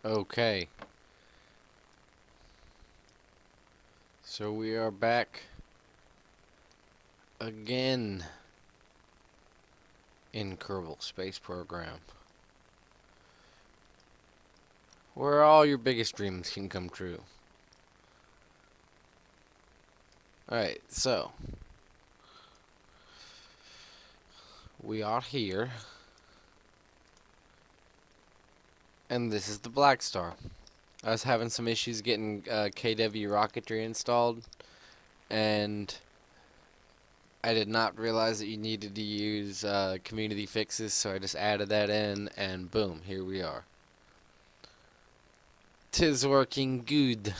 Okay, so we are back again in Kerbal Space Program, where all your biggest dreams can come true. Alright, so we are here, and this is the Black Star. I was having some issues getting KW rocketry installed, and I did not realize that you needed to use community fixes, so I just added that in, and boom, here we are. 'Tis working good.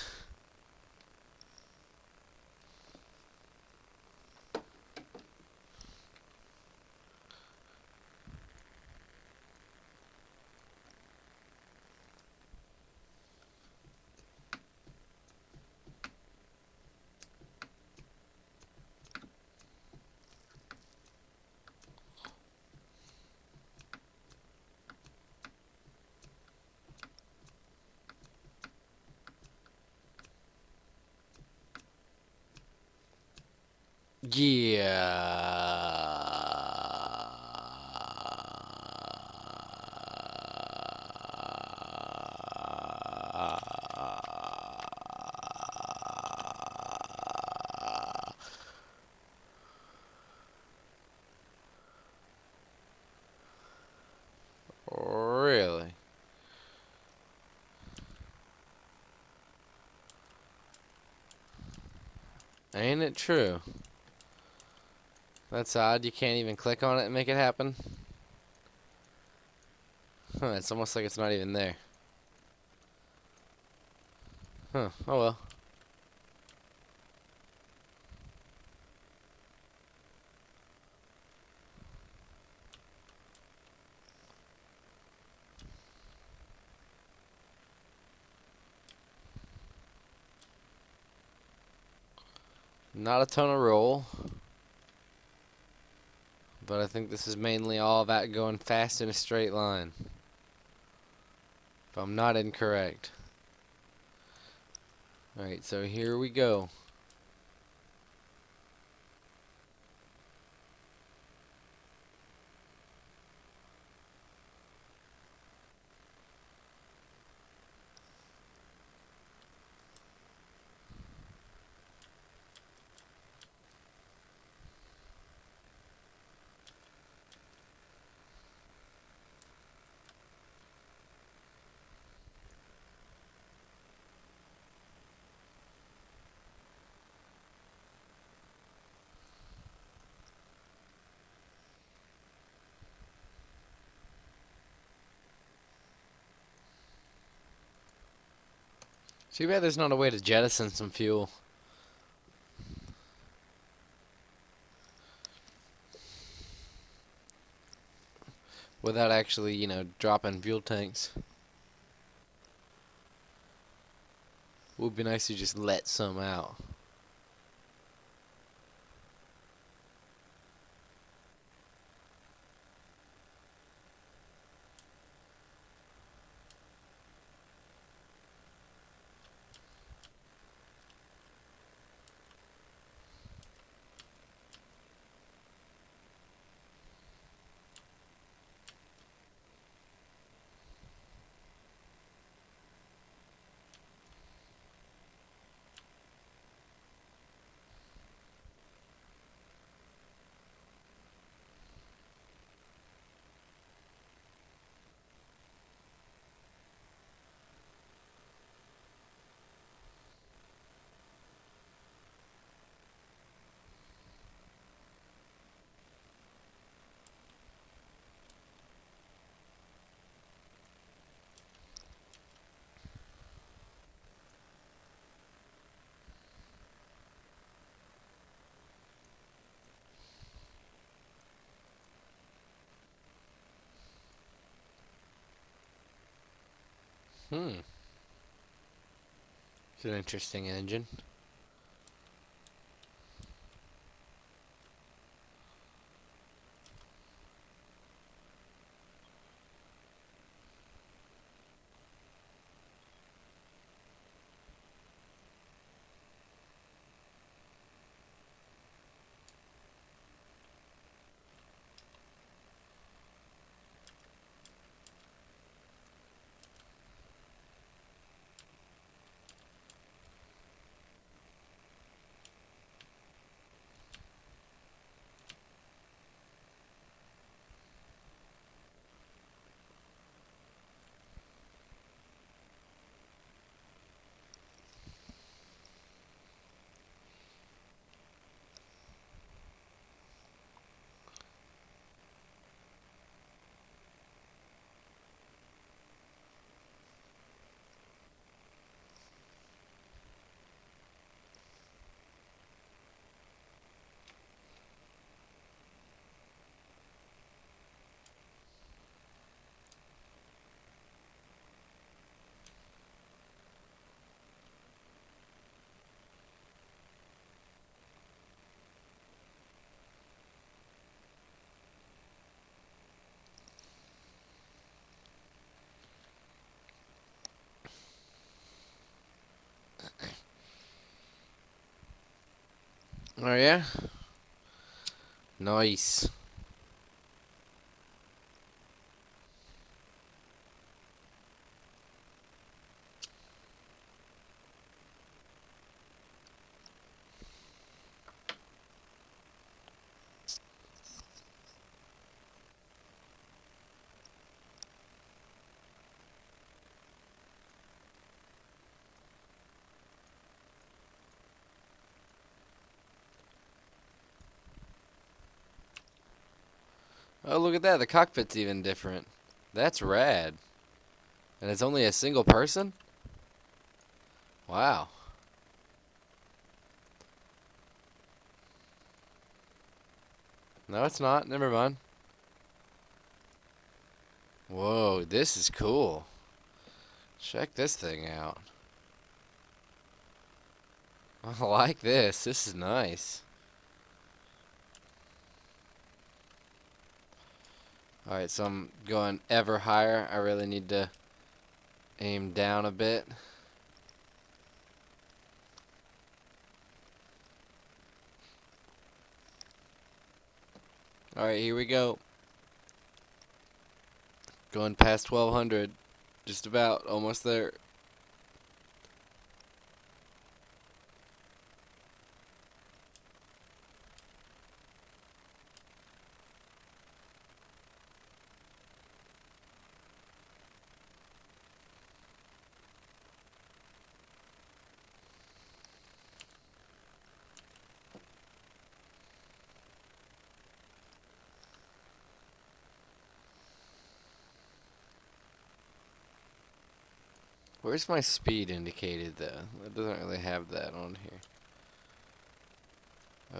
Really? Ain't it true? That's odd. You can't even click on it and make it happen. Huh, it's almost like it's not even there. Huh, oh well. Not a ton of roll, but I think this is mainly all about going fast in a straight line. If I'm not incorrect. Alright, so here we go. Too bad there's not a way to jettison some fuel without actually, dropping fuel tanks. Would be nice to just let some out. Hmm. It's an interesting engine. Oh yeah? Nice. Oh, look at that. The cockpit's even different. That's rad. And it's only a single person? Wow. No, it's not. Never mind. Whoa, this is cool. Check this thing out. I like this. This is nice. Alright, so I'm going ever higher. I really need to aim down a bit. Alright, here we go. Going past 1200. Just about. Almost there. Where's my speed indicated though? It doesn't really have that on here.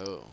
Oh.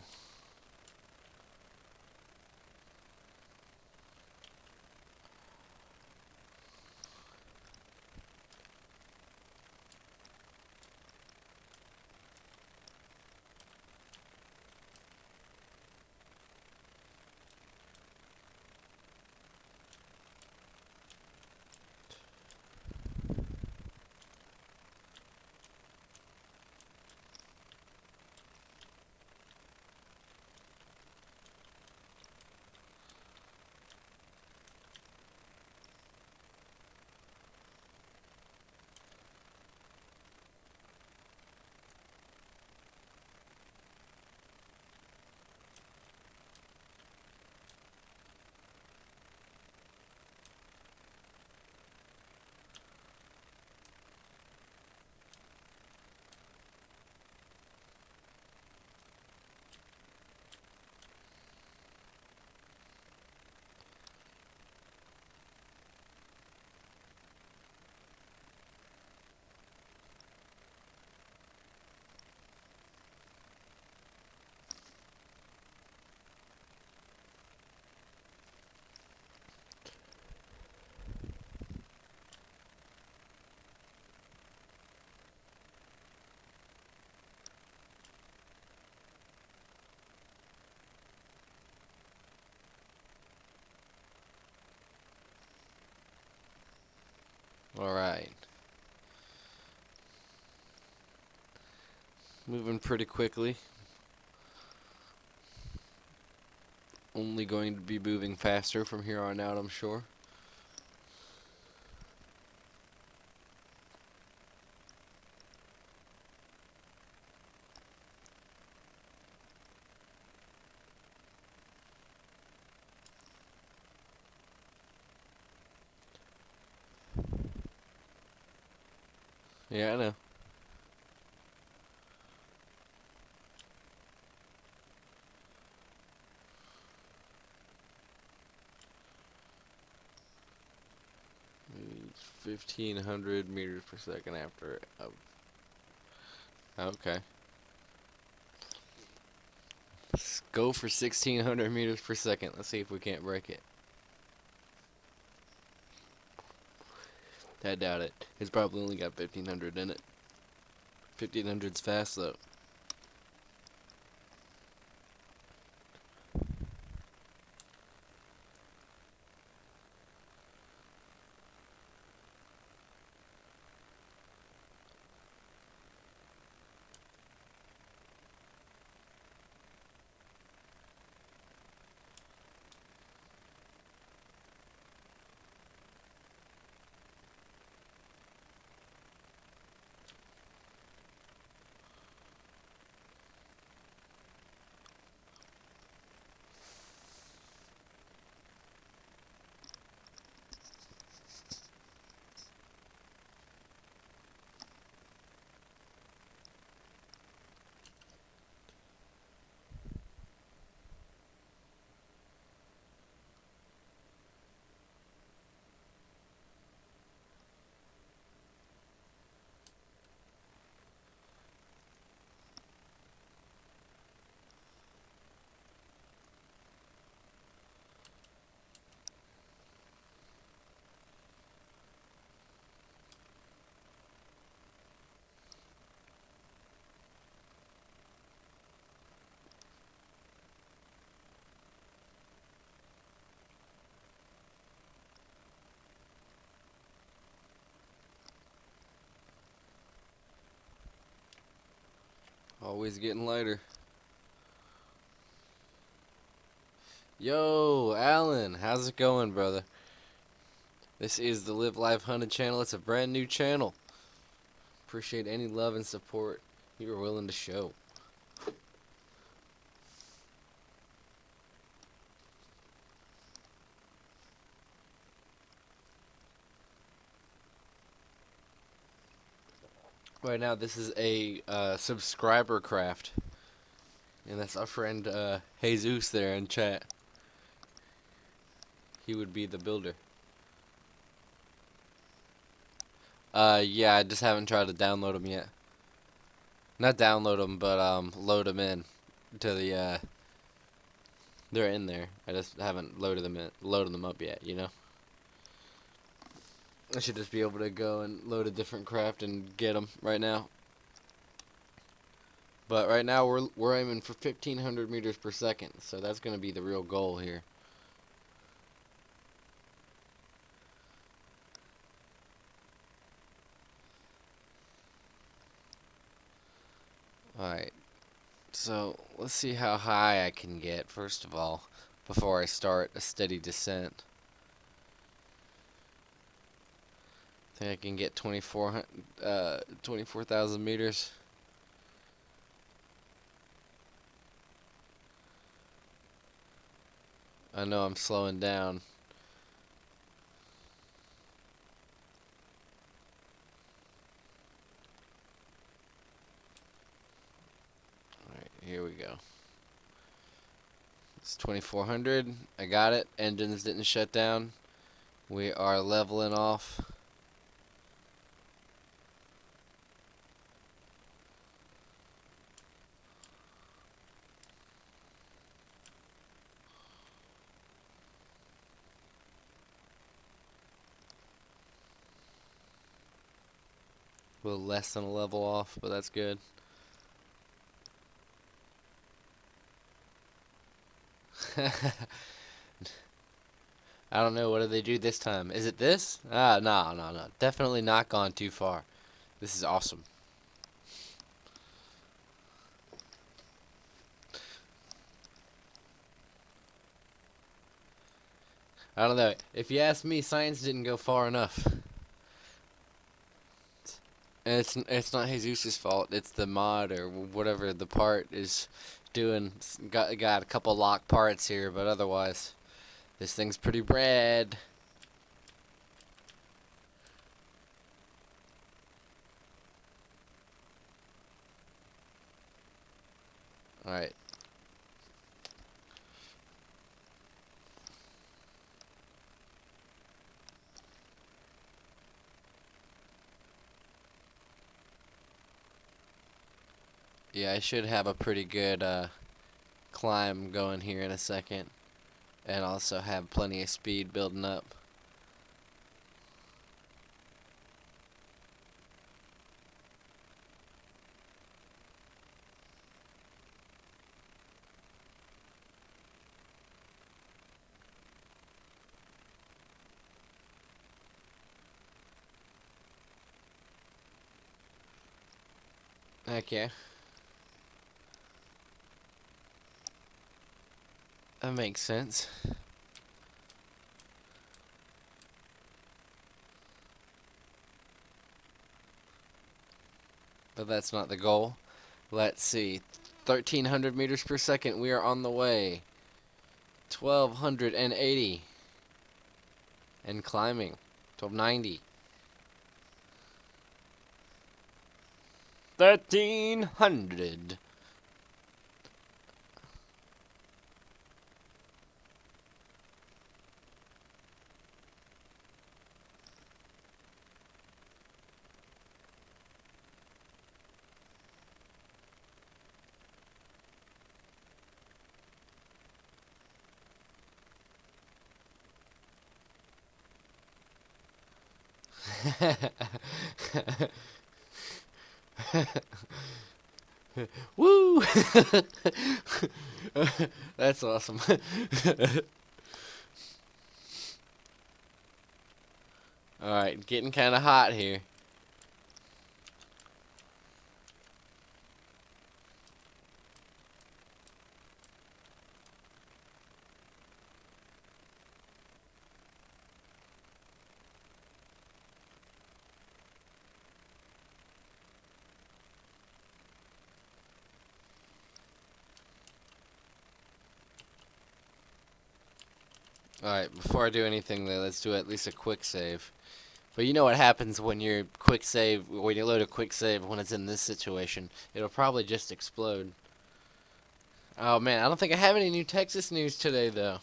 Alright. Moving pretty quickly. Only going to be moving faster from here on out, I'm sure. Yeah, I know. It's 1500 meters per second after. Okay. Let's go for 1600 meters per second. Let's see if we can't break it. I doubt it. It's probably only got 1500 in it. 1500's fast though. Always getting lighter. Yo, Alan, how's it going, brother? This is the Live Life Hunted channel. It's a brand new channel. Appreciate any love and support you are willing to show. Right now, this is a subscriber craft. And that's our friend Jesus there in chat. He would be the builder. Yeah, I just haven't tried to download them yet. Not download them, but load them in to the. They're in there. I just haven't loaded them up yet. You know. I should just be able to go and load a different craft and get them right now. But right now we're aiming for 1,500 meters per second, so that's gonna be the real goal here. Alright, so let's see how high I can get first of all before I start a steady descent. I think I can get 24,000 meters. I know I'm slowing down. Alright, here we go. It's 2,400. I got it. Engines didn't shut down. We are leveling off. A little less than a level off, but that's good. I don't know. What did they do this time? Is it this? Ah, no. Definitely not gone too far. This is awesome. I don't know. If you ask me, science didn't go far enough. And it's not Jesus's fault. It's the mod or whatever the part is doing. Got a couple lock parts here, but otherwise, this thing's pretty rad. All right. Yeah, I should have a pretty good climb going here in a second, and also have plenty of speed building up. Heck yeah. That makes sense. But that's not the goal. Let's see. 1,300 meters per second. We are on the way. 1,280. And climbing. 1,290. 1,300. Woo! That's awesome. Alright, getting kind of hot here. Alright, before I do anything, let's do at least a quick save. But you know what happens when when you load a quick save when it's in this situation. It'll probably just explode. Oh man, I don't think I have any new Texas news today though.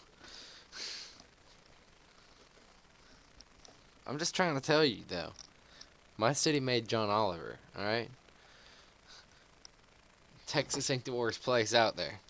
I'm just trying to tell you though. My city made John Oliver, alright? Texas ain't the worst place out there.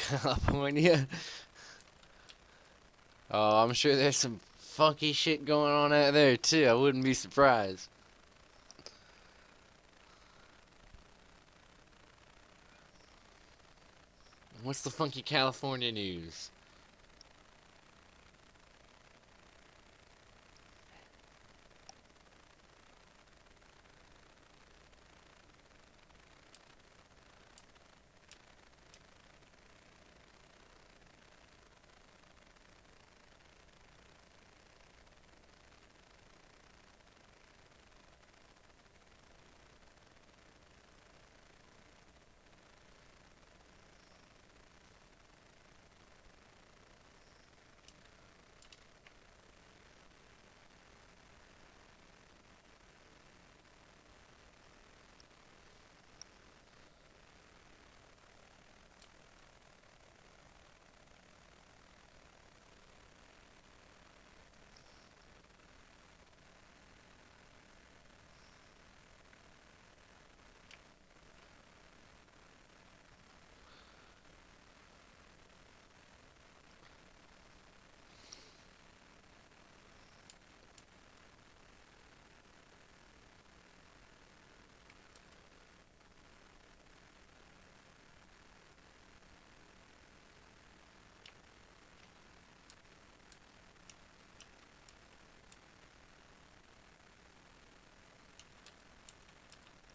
California. Oh, I'm sure there's some funky shit going on out there too. I wouldn't be surprised. What's the funky California news?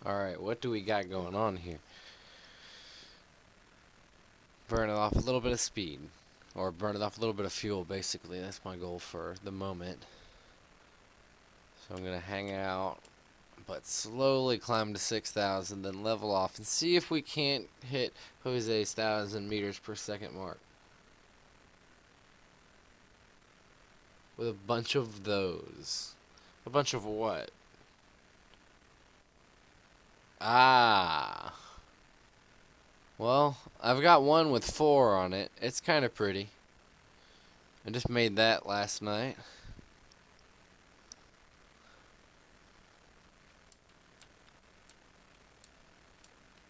Alright, what do we got going on here? Burning off a little bit of speed. Or burning off a little bit of fuel, basically. That's my goal for the moment. So I'm going to hang out, but slowly climb to 6,000, then level off and see if we can't hit Jose's 1,000 meters per second mark. With a bunch of those. A bunch of what? Ah. Well, I've got one with 4 on it. It's kind of pretty. I just made that last night.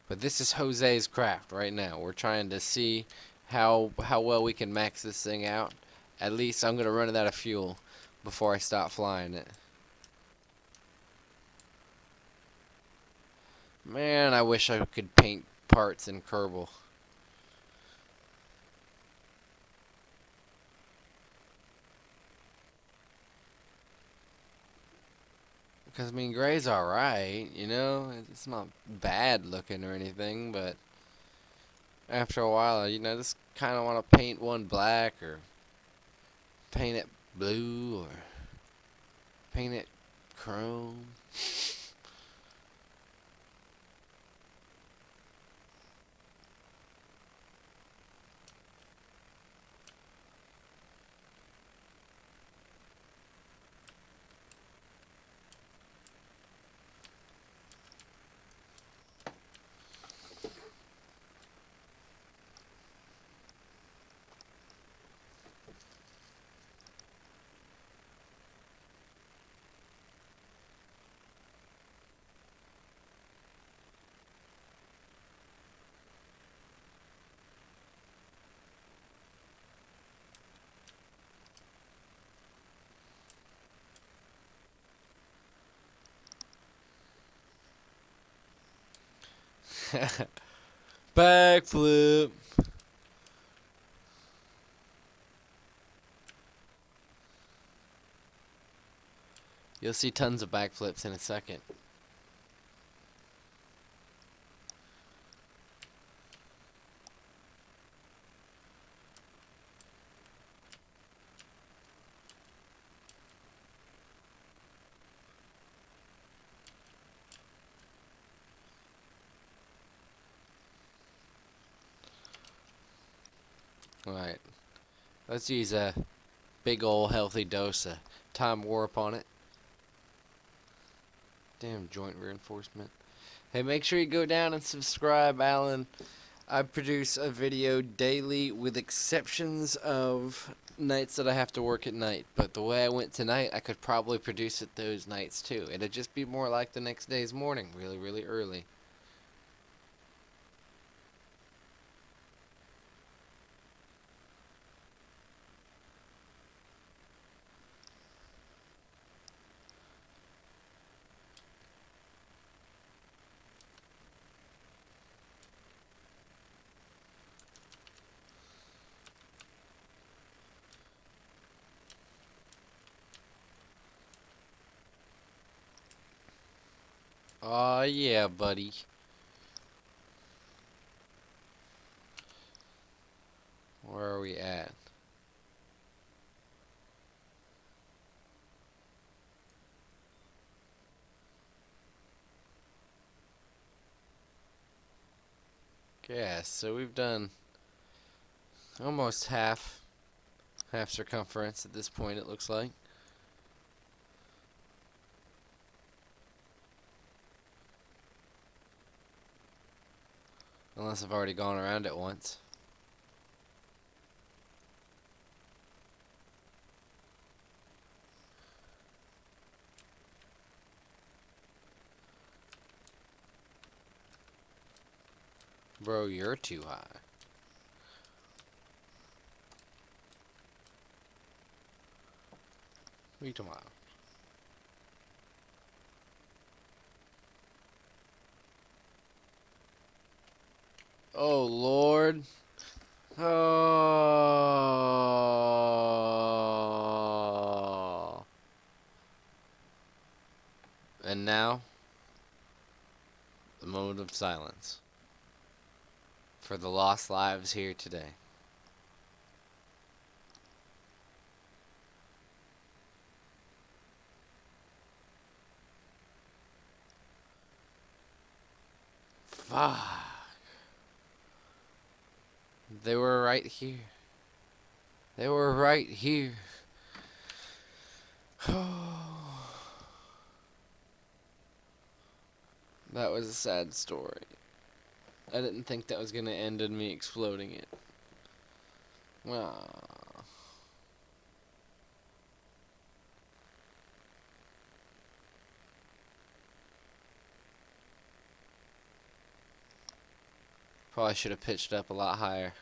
But this is Jose's craft right now. We're trying to see how well we can max this thing out. At least I'm going to run it out of fuel before I stop flying it. Man, I wish I could paint parts in Kerbal. Because, I mean, gray's alright, you know? It's not bad looking or anything, but after a while, you know, I just kind of want to paint one black or paint it blue or paint it chrome. Backflip. You'll see tons of backflips in a second. Alright. Let's use a big ol' healthy dose of time warp on it. Damn joint reinforcement. Hey, make sure you go down and subscribe, Alan. I produce a video daily with exceptions of nights that I have to work at night. But the way I went tonight, I could probably produce it those nights too. It'd just be more like the next day's morning, really, really early. Aw, yeah, buddy. Where are we at? Yeah, so we've done almost half circumference at this point, it looks like. Unless I've already gone around it once. Bro, you're too high. What are you talking about? Oh, Lord. Oh. And now, the moment of silence for the lost lives here today. Fuck. They were right here. They were right here. That was a sad story. I didn't think that was gonna end in me exploding it. Ah. Probably should have pitched up a lot higher.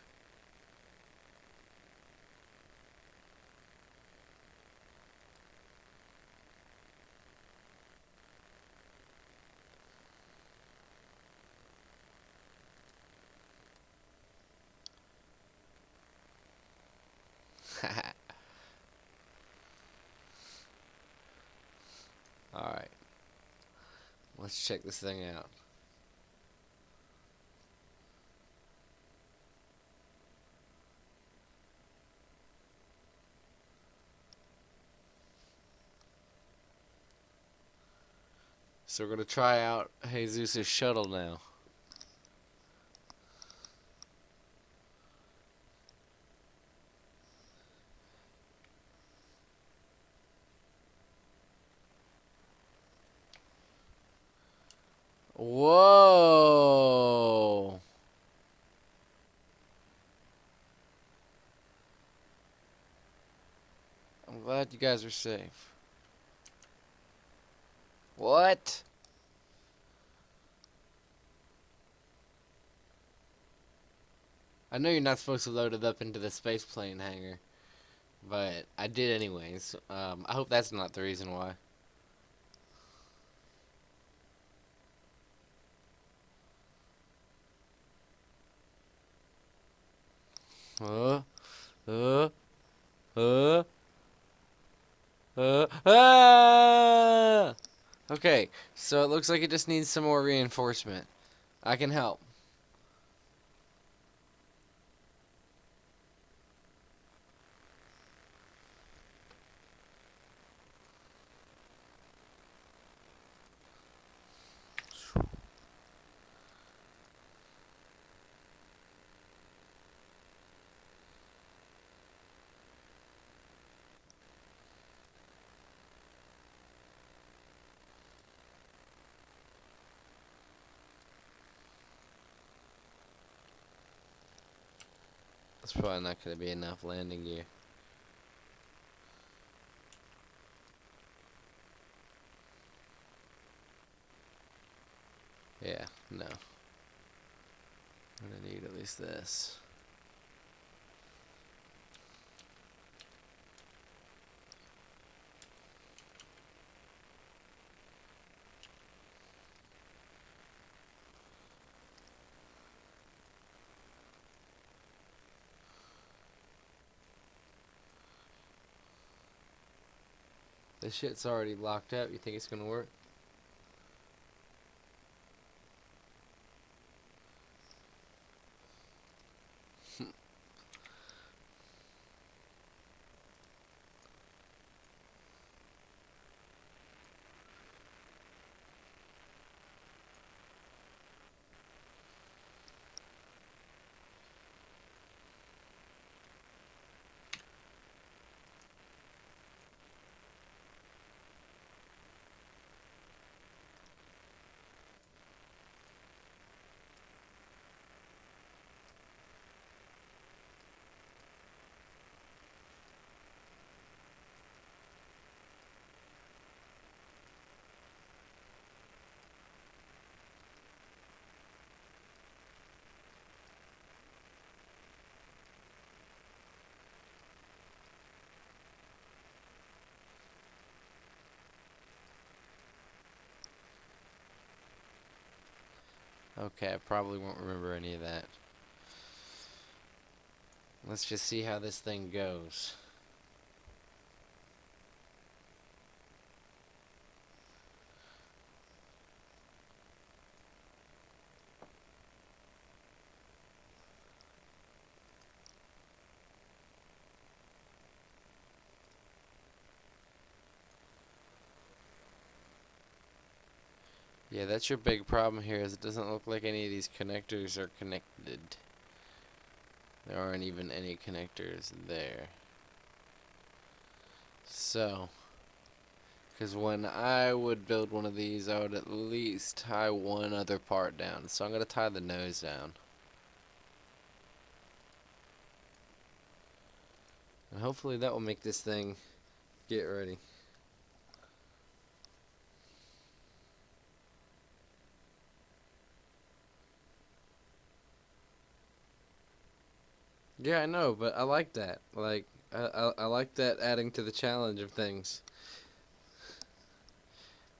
Alright. Let's check this thing out. So we're gonna try out Jesus' shuttle now. Whoa! I'm glad you guys are safe. What? I know you're not supposed to load it up into the space plane hangar, but I did anyways. I hope that's not the reason why. Uh, uh, uh, ah! Okay, so it looks like it just needs some more reinforcement. I can help. That's probably not going to be enough landing gear. Yeah, no. I'm going to need at least this. This shit's already locked up. You think it's going to work? Okay, I probably won't remember any of that. Let's just see how this thing goes. Yeah, that's your big problem here, is it doesn't look like any of these connectors are connected. There aren't even any connectors there. So, because when I would build one of these, I would at least tie one other part down. So I'm going to tie the nose down. And hopefully that will make this thing get ready. Yeah, I know, but I like that. Like, I like that adding to the challenge of things.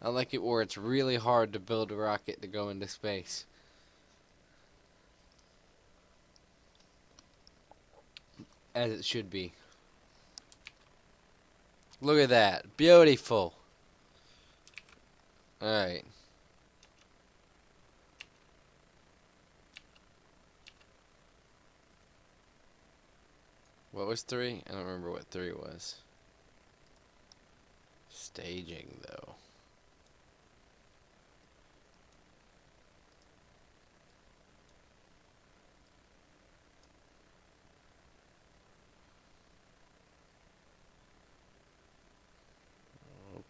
I like it where it's really hard to build a rocket to go into space. As it should be. Look at that. Beautiful. Alright. What was 3? I don't remember what 3 was. Staging, though.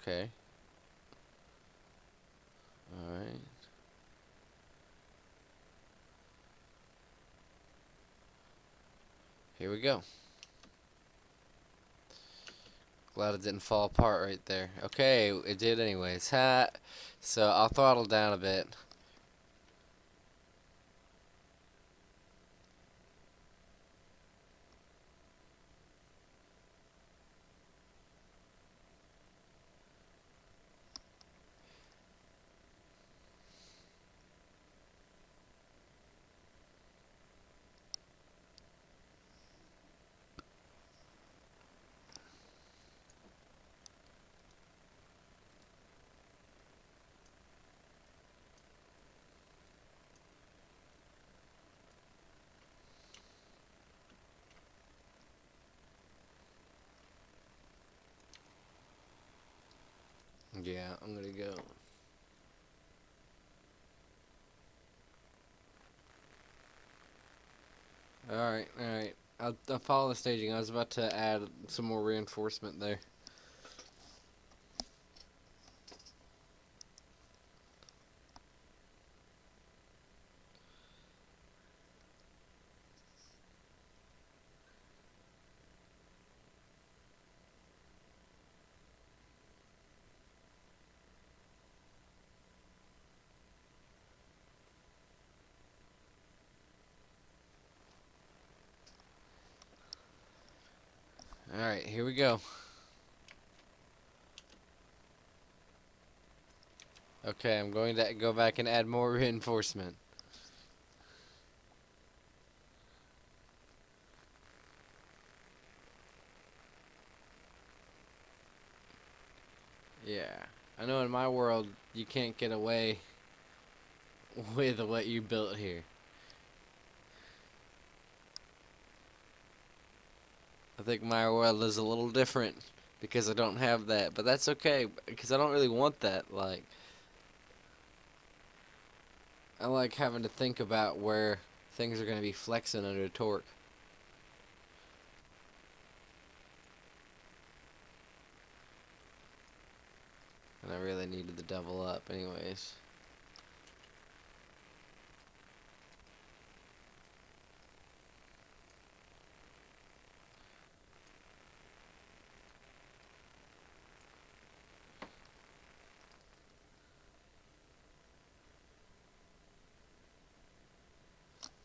Okay. Alright. Here we go. Glad it didn't fall apart right there. Okay, it did anyways. Ha! So I'll throttle down a bit. Yeah, I'm gonna go. Alright, alright. I'll follow the staging. I was about to add some more reinforcement there. Alright, here we go. Okay, I'm going to go back and add more reinforcement. Yeah. I know in my world, you can't get away with what you built here. I think my world is a little different because I don't have that, but that's okay because I don't really want that. Like, I like having to think about where things are going to be flexing under torque. And I really needed to double up anyways.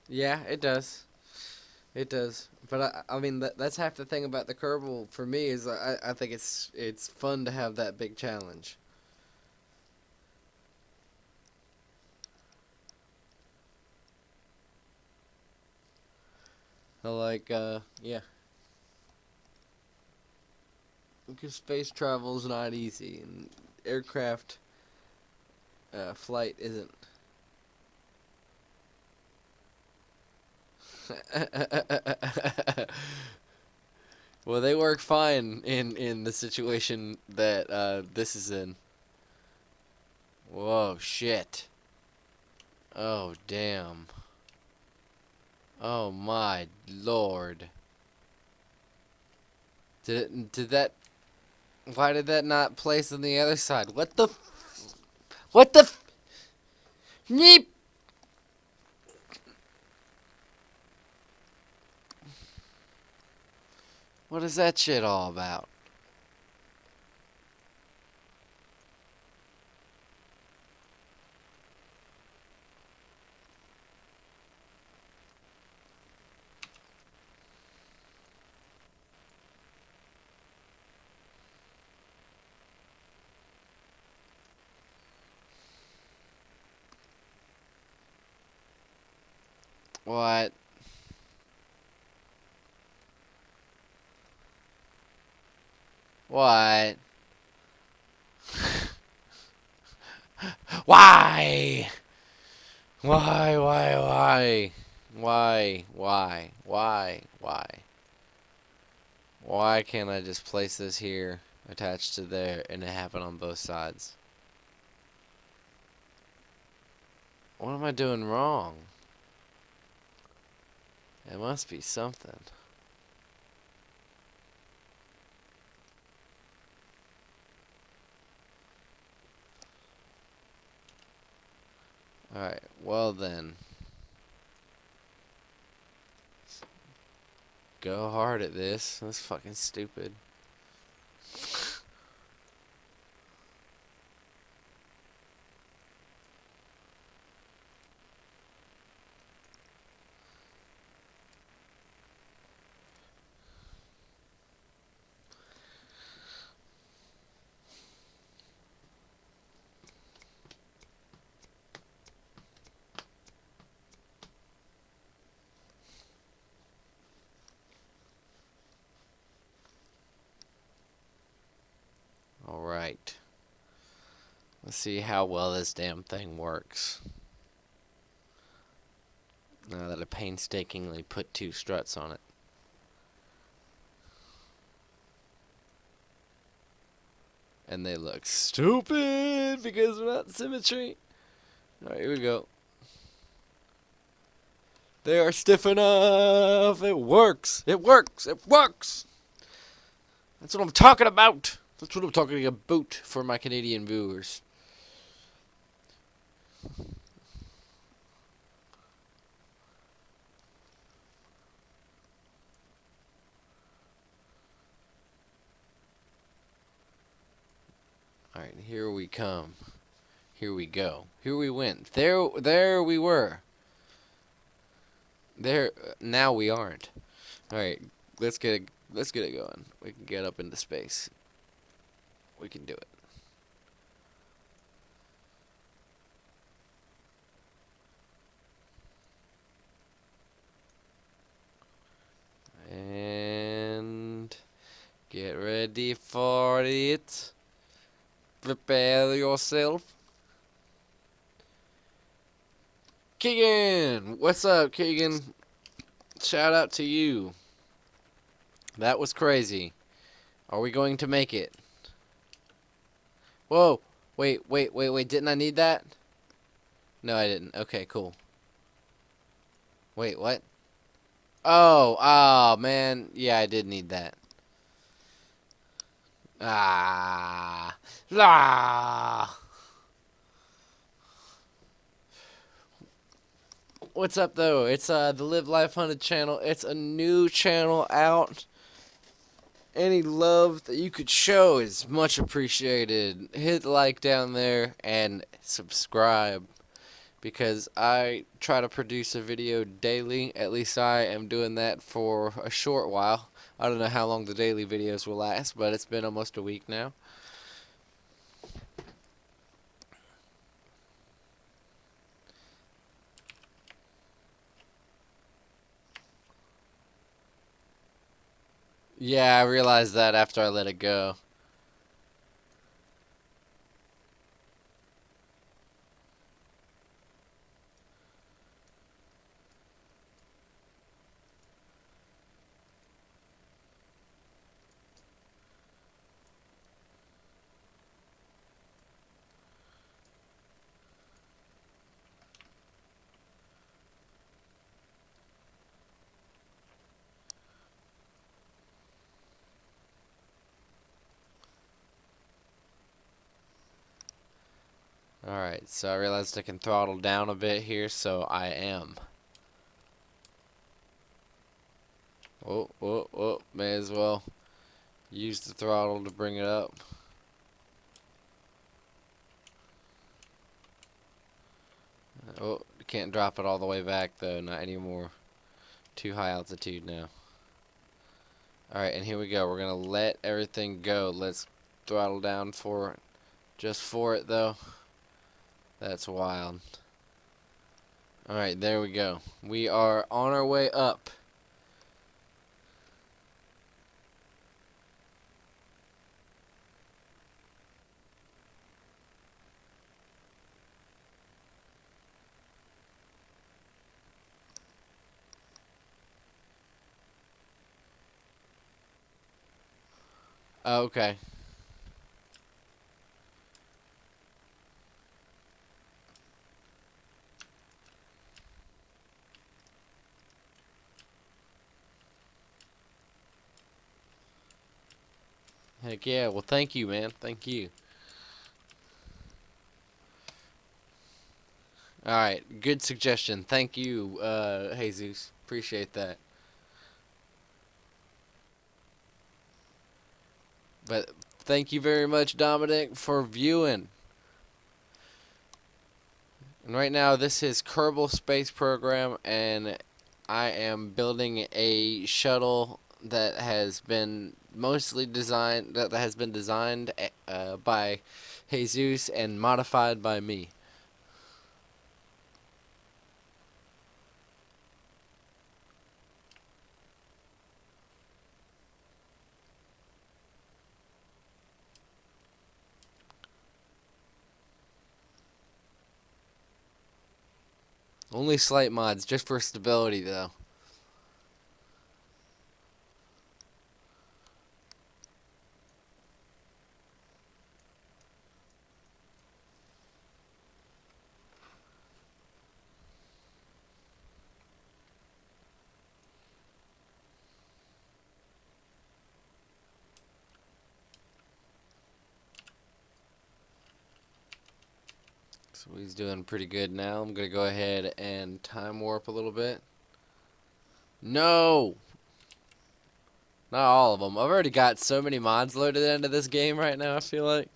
Yeah, it does. It does. But I mean, that's half the thing about the Kerbal for me is I think it's fun to have that big challenge. I like, yeah. Because space travel's not easy, and aircraft flight isn't. Well, they work fine in the situation that this is in. Whoa, shit. Oh, damn. Oh my lord. Did that why did that not place on the other side? What the Neep. What is that shit all about? What? What? Why? Why? Why? Why can't I just place this here, attached to there, and it happen on both sides? What am I doing wrong? It must be something. Alright, well then. Go hard at this. That's fucking stupid. Alright. Let's see how well this damn thing works. Now that I painstakingly put two struts on it. and they look stupid because they're not symmetry. Alright, here we go. They are stiff enough. It works. It works. It works. That's what I'm talking about. That's what I'm talking about for my Canadian viewers. Alright, here we come. Here we go. Here we went. There we were. There, now we aren't. Alright, let's get it going. We can get up into space. We can do it. And get ready for it. Prepare yourself. Keegan! What's up, Keegan? Shout out to you. That was crazy. Are we going to make it? Whoa! Wait. Didn't I need that? No, I didn't. Okay, cool. Wait, what? Oh, man. Yeah, I did need that. Ah. Ah. What's up, though? It's the Live Life Hunted channel. It's a new channel out. Any love that you could show is much appreciated. Hit like down there and subscribe, because I try to produce a video daily. At least I am doing that for a short while. I don't know how long the daily videos will last, but it's been almost a week now. Yeah, I realized that after I let it go. Alright, so I realized I can throttle down a bit here, so I am. Oh, may as well use the throttle to bring it up. Oh, can't drop it all the way back though, not anymore. Too high altitude now. Alright, and here we go. We're gonna let everything go. Let's throttle down for it. Just for it though. That's wild. Alright, there we go. We are on our way up. Oh, okay. Heck yeah. Well, thank you, man. Thank you. Alright, good suggestion. Thank you, Jesus. Appreciate that. But thank you very much, Dominic, for viewing. And right now, this is Kerbal Space Program, and I am building a shuttle that has been mostly designed, that has been designed by Jesus and modified by me. Only slight mods, just for stability, though. So he's doing pretty good now. I'm gonna go ahead and time warp a little bit. No! Not all of them. I've already got so many mods loaded into this game right now, I feel like.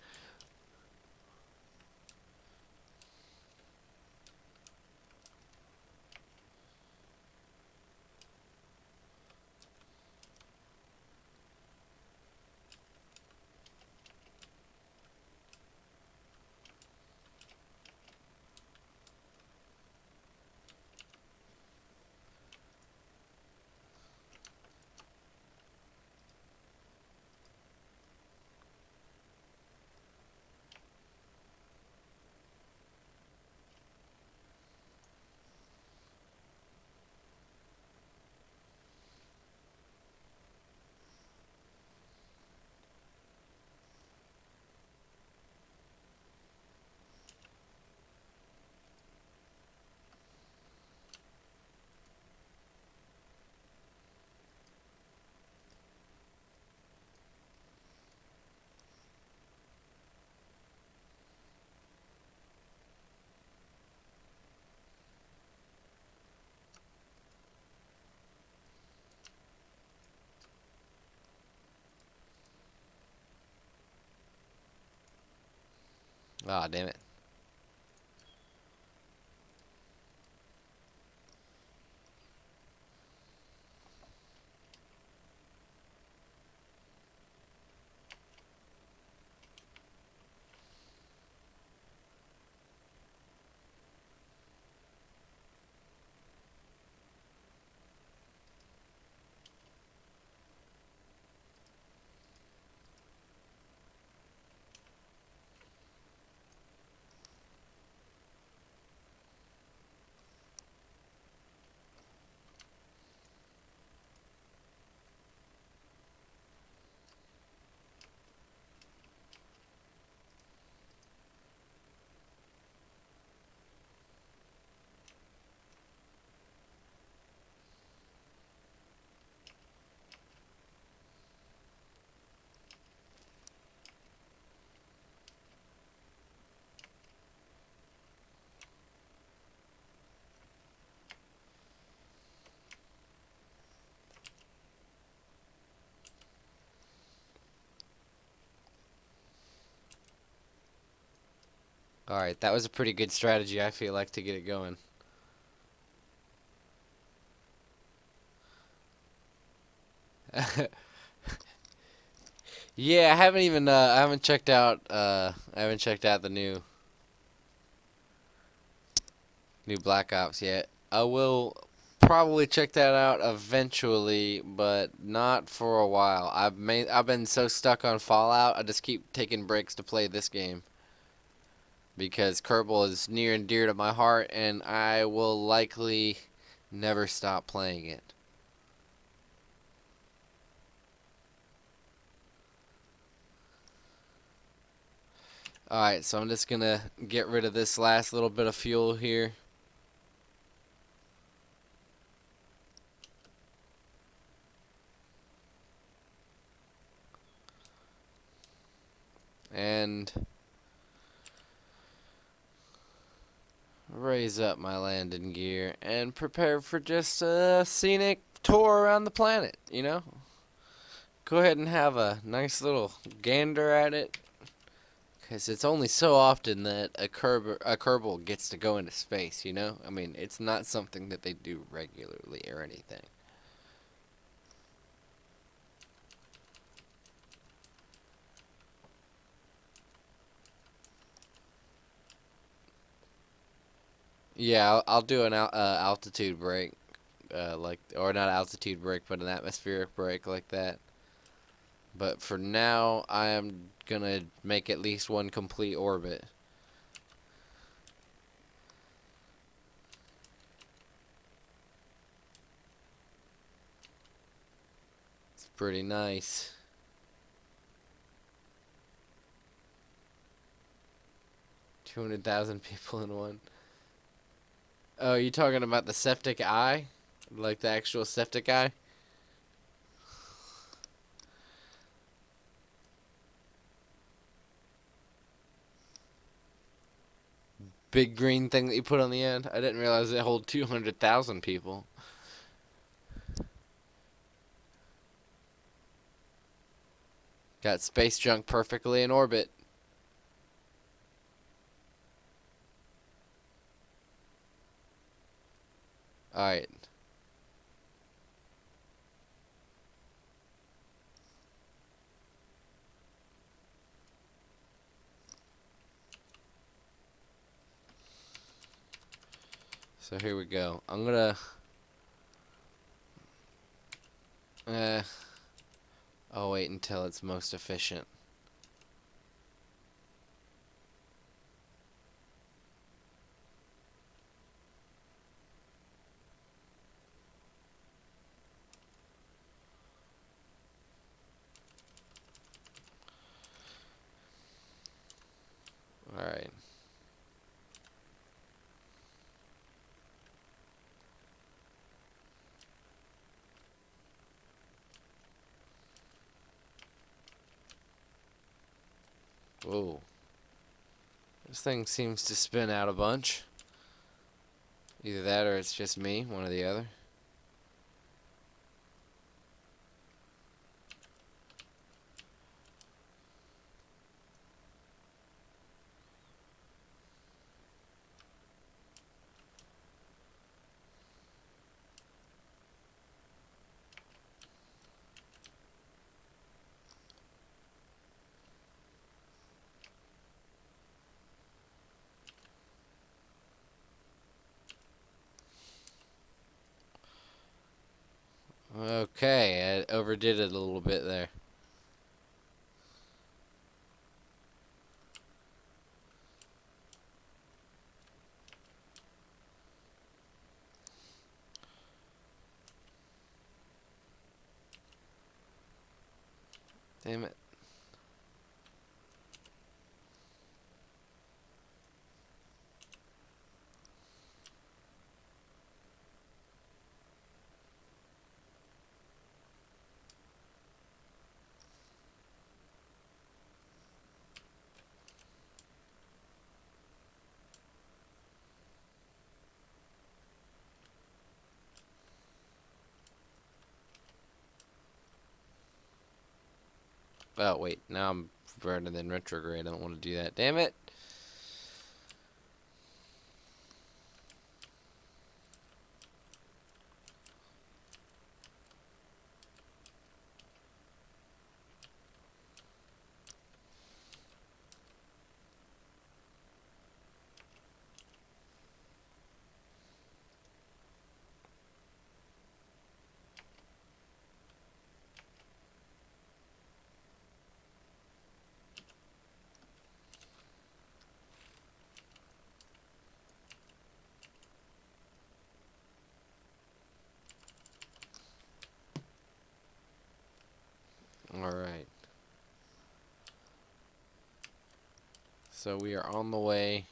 Ah, damn it. Alright, that was a pretty good strategy, I feel like, to get it going. Yeah, I haven't checked out the new Black Ops yet. I will probably check that out eventually, but not for a while. I've been so stuck on Fallout, I just keep taking breaks to play this game because Kerbal is near and dear to my heart, and I will likely never stop playing it. Alright, so I'm just gonna get rid of this last little bit of fuel here. And raise up my landing gear and prepare for just a scenic tour around the planet, you know? Go ahead and have a nice little gander at it, because it's only so often that a Kerbal gets to go into space, you know? I mean, it's not something that they do regularly or anything. Yeah, I'll do an altitude break, or not altitude break, but an atmospheric break like that. But for now, I am gonna make at least one complete orbit. It's pretty nice. 200,000 people in one. Oh, you talking about the septic eye? Like the actual septic eye? big green thing that you put on the end. I didn't realize it hold 200,000 people. Got space junk perfectly in orbit. Alright. So here we go. I'm gonna... I'll wait until it's most efficient. Alright. Whoa. This thing seems to spin out a bunch. Either that or it's just me, one or the other. Okay, I overdid it a little bit there. Damn it. Oh, wait. Now I'm running in retrograde. I don't want to do that. Damn it. Alright. So we are on the way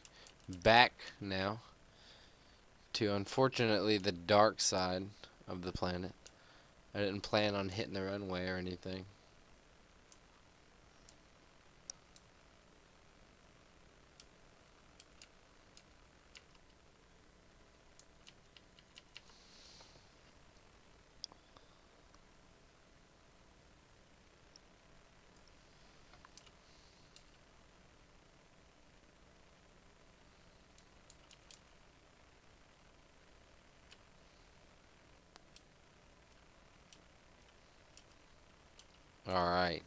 back now to, unfortunately, the dark side of the planet. I didn't plan on hitting the runway or anything. Alright.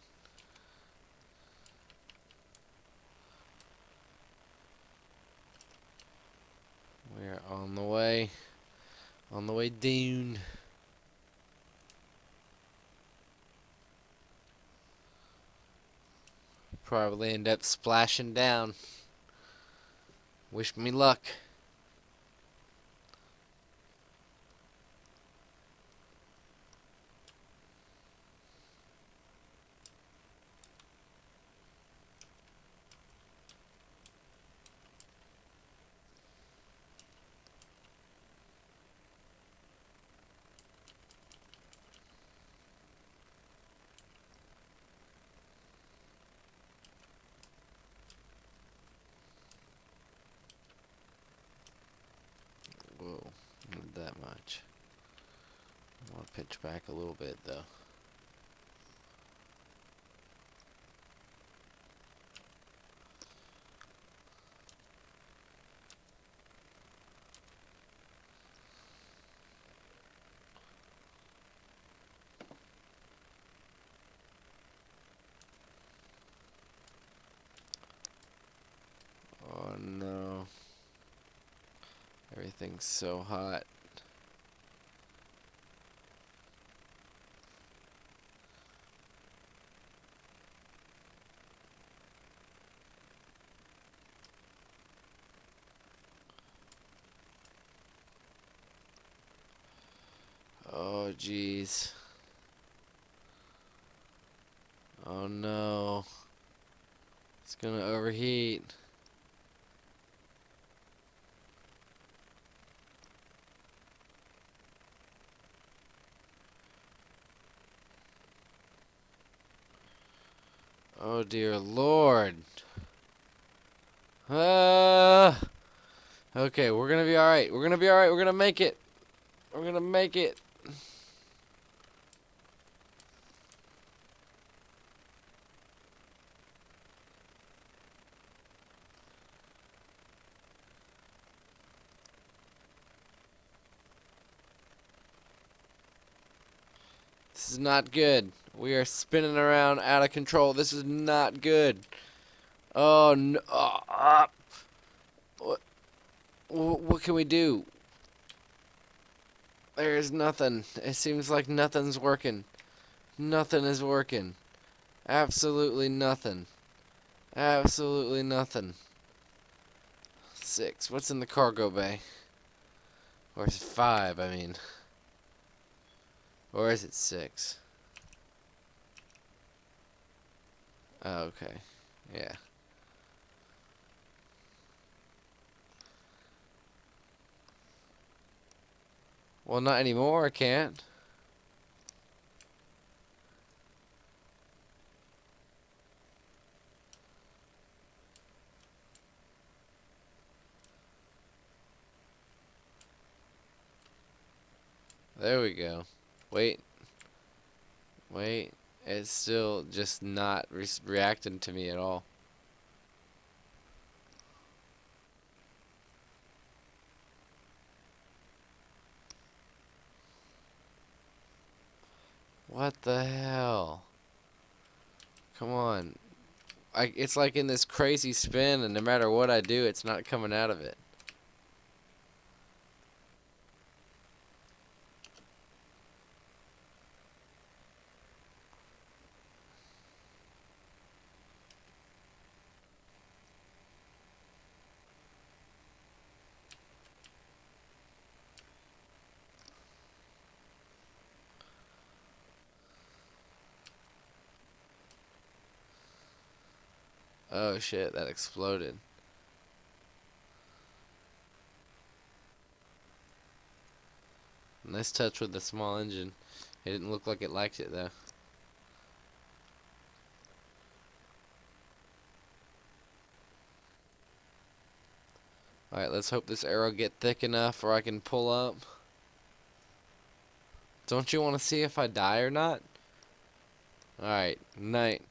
We're on the way. On the way down. Probably end up splashing down. Wish me luck. that much. I want to pitch back a little bit, though. Oh no. Everything's so hot. Oh jeez. Oh no. It's gonna overheat. Oh dear Lord. Okay, we're gonna be alright. We're gonna be alright. We're gonna make it. We're gonna make it. This is not good. We are spinning around out of control. This is not good. Oh no. What, what can we do? There's nothing. It seems like nothing's working. Nothing is working. Absolutely nothing. Absolutely nothing. 6. What's in the cargo bay? Or is it 5, I mean. Or is it 6? Oh, okay. Yeah. Well, not anymore, I can't. There we go. Wait. Wait. It's still just not reacting to me at all. What the hell? Come on. It's like in this crazy spin, and no matter what I do, it's not coming out of it. Oh shit, that exploded. Nice touch with the small engine. It didn't look like it liked it though. Alright, let's hope this arrow get thick enough where I can pull up. Don't you want to see if I die or not? Alright, night.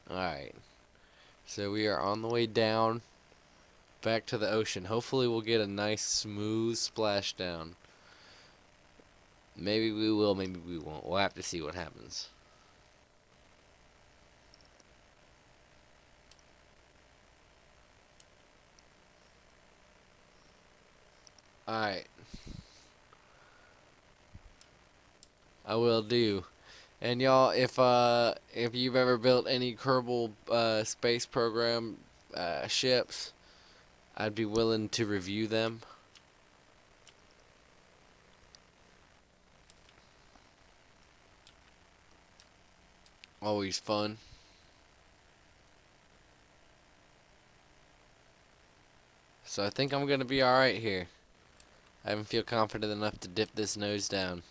Alright. So we are on the way down back to the ocean. Hopefully we'll get a nice smooth splashdown. Maybe we will, maybe we won't. We'll have to see what happens. Alright. I will do. And y'all, if you've ever built any Kerbal space program ships, I'd be willing to review them. Always fun. So I think I'm gonna be alright here. I even feel confident enough to dip this nose down.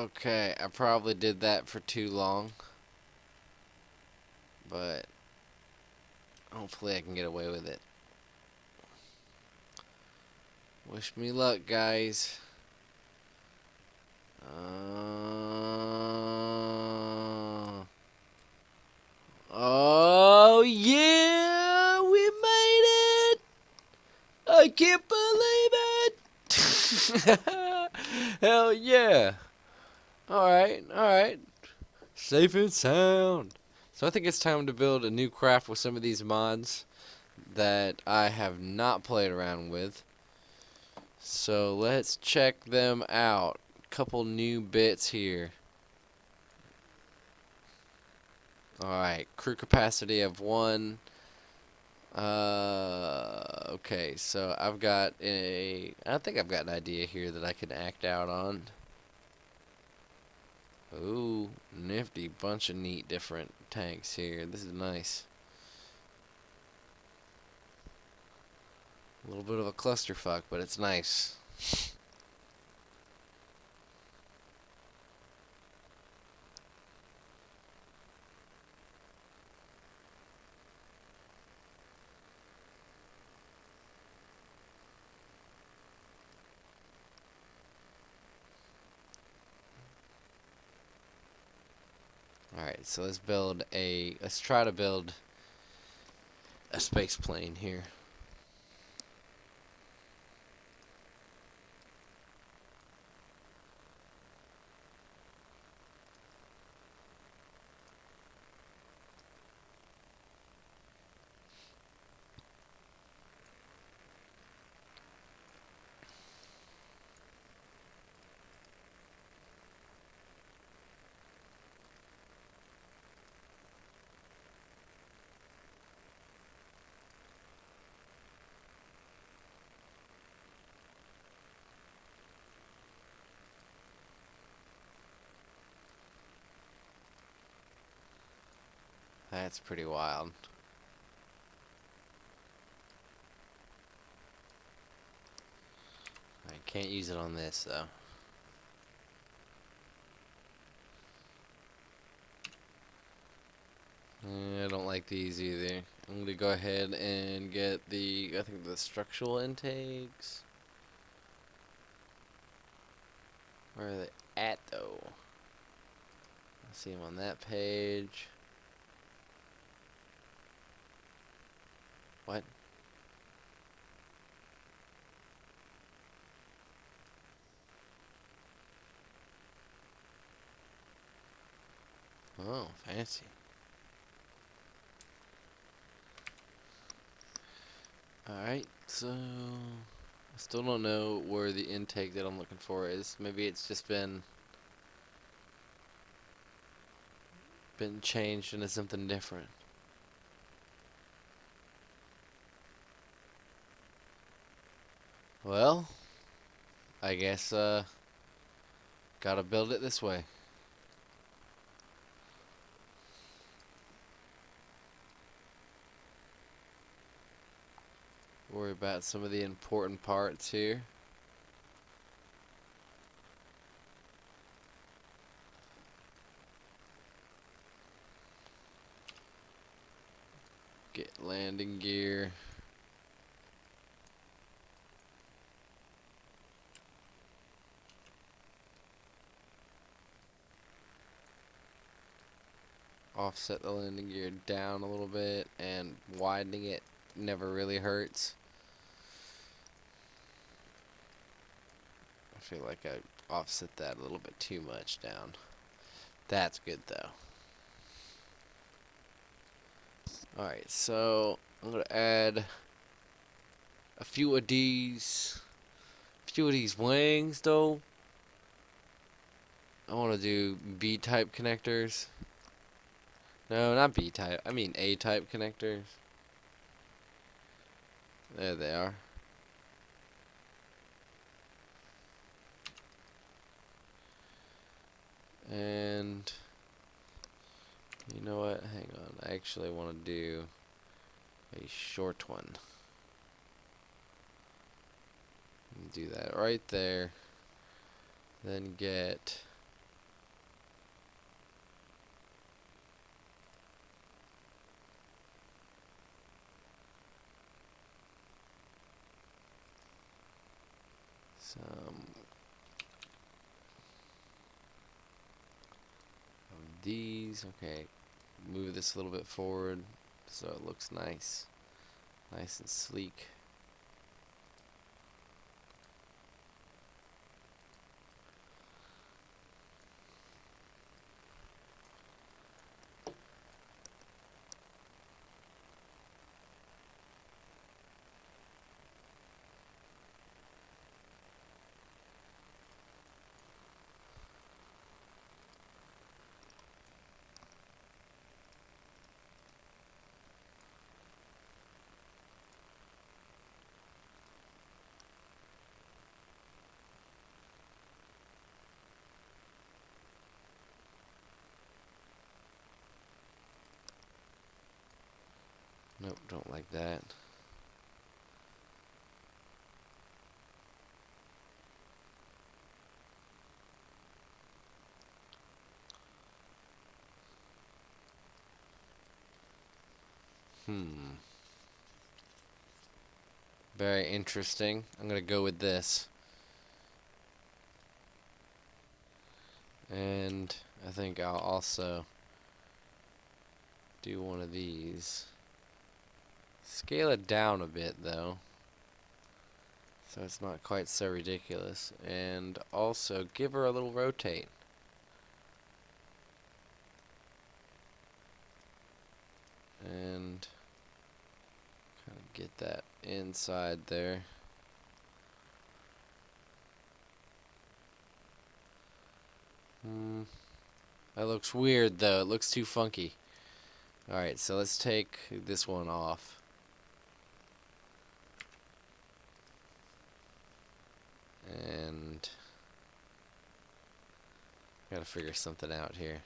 Okay, I probably did that for too long, but hopefully I can get away with it. Wish me luck, guys. Oh yeah, we made it! I can't believe it! Hell yeah! Alright, alright. Safe and sound. So I think it's time to build a new craft with some of these mods that I have not played around with. So let's check them out. Couple new bits here. Alright, crew capacity of 1. Okay, so I think I've got an idea here that I can act out on. Ooh, nifty bunch of neat different tanks here. This is nice. A little bit of a clusterfuck, but it's nice. Alright, so let's try to build a space plane here. That's pretty wild. I can't use it on this though. I don't like these either. I'm gonna go ahead and get I think the structural intakes. Where are they at though? I see them on that page. What? Oh, fancy. Alright, so I still don't know where the intake that I'm looking for is. Maybe it's just been changed into something different. Well, I guess gotta build it this way. Worry about some of the important parts here. Get landing gear. Offset the landing gear down a little bit, and widening it never really hurts. I feel like I offset that a little bit too much down. That's good though. Alright, so I'm gonna add a few of these wings though. I wanna do B type connectors. No, not B type, I mean A type connectors. There they are. And you know what? Hang on. I actually want to do a short one. Do that right there. Then get these. Okay, move this a little bit forward so it looks nice. Nice and sleek. Nope, don't like that. Hmm. Very interesting. I'm gonna go with this. And I think I'll also do one of these. Scale it down a bit though, so it's not quite so ridiculous. And also give her a little rotate. And kind of get that inside there. That looks weird though, it looks too funky. Alright, so let's take this one off. And gotta figure something out here.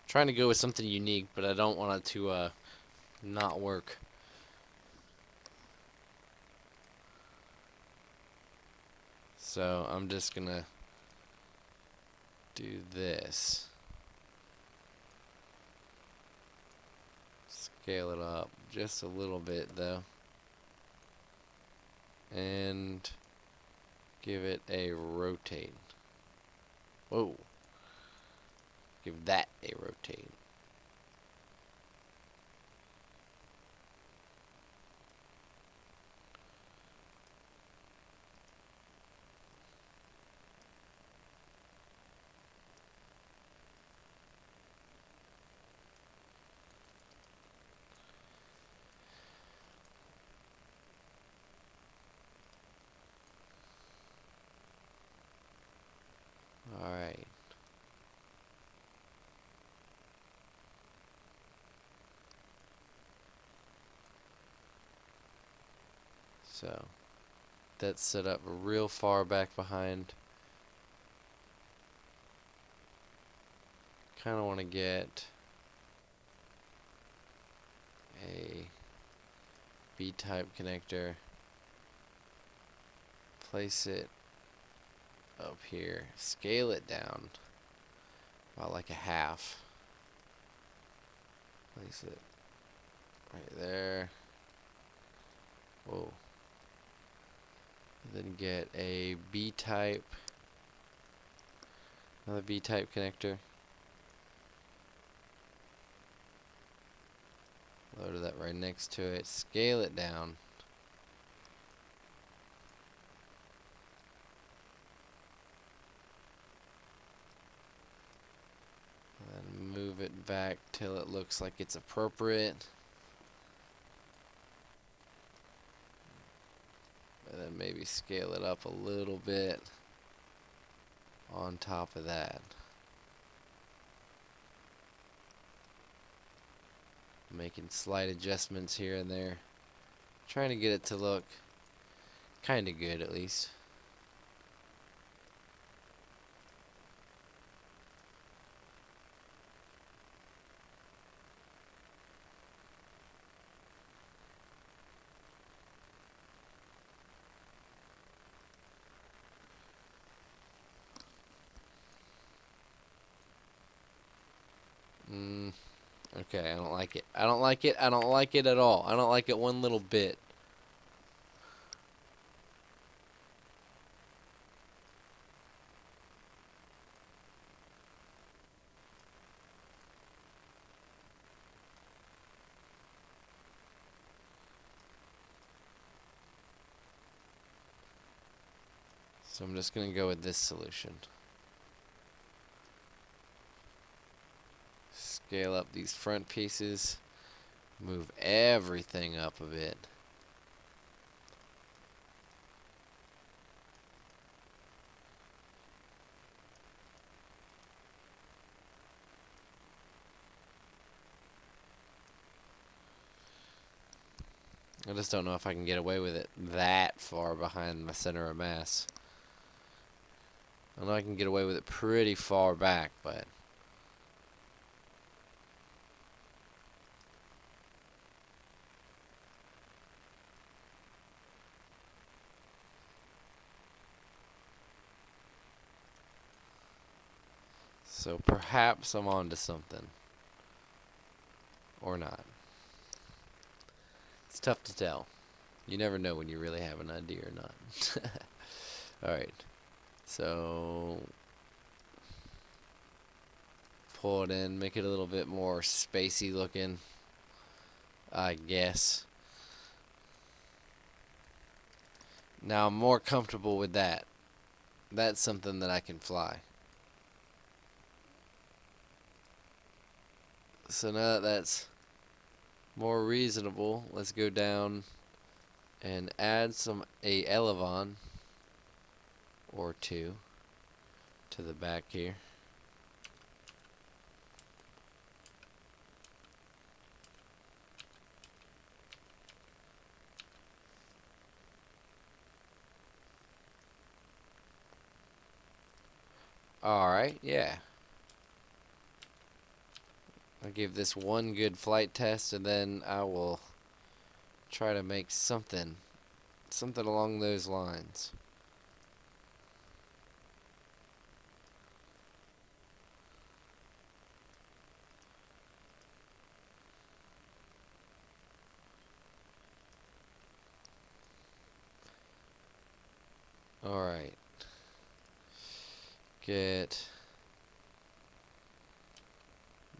Trying to go with something unique, but I don't want it to not work. So I'm just gonna do this. Scale it up just a little bit though. And give it a rotate. Whoa. Give that a rotate. Alright. So that's set up real far back behind. Kind of want to get a B-type connector. Place it up here. Scale it down about like a half. Place it right there. Whoa. Then get a B-type, another B-type connector. Load that right next to it. Scale it down. And move it back till it looks like it's appropriate. And then maybe scale it up a little bit on top of that. Making slight adjustments here and there. Trying to get it to look kind of good at least. Okay, I don't like it. I don't like it. I don't like it at all. I don't like it one little bit. So I'm just going to go with this solution. Scale up these front pieces. Move everything up a bit. I just don't know if I can get away with it that far behind my center of mass. I know I can get away with it pretty far back, but so perhaps I'm onto something. Or not. It's tough to tell. You never know when you really have an idea or not. Alright. So pull it in, make it a little bit more spacey looking, I guess. Now I'm more comfortable with that. That's something that I can fly. So now that that's more reasonable, let's go down and add a elevon or two to the back here. Alright, yeah. I'll give this one good flight test and then I will try to make something along those lines. Alright. Get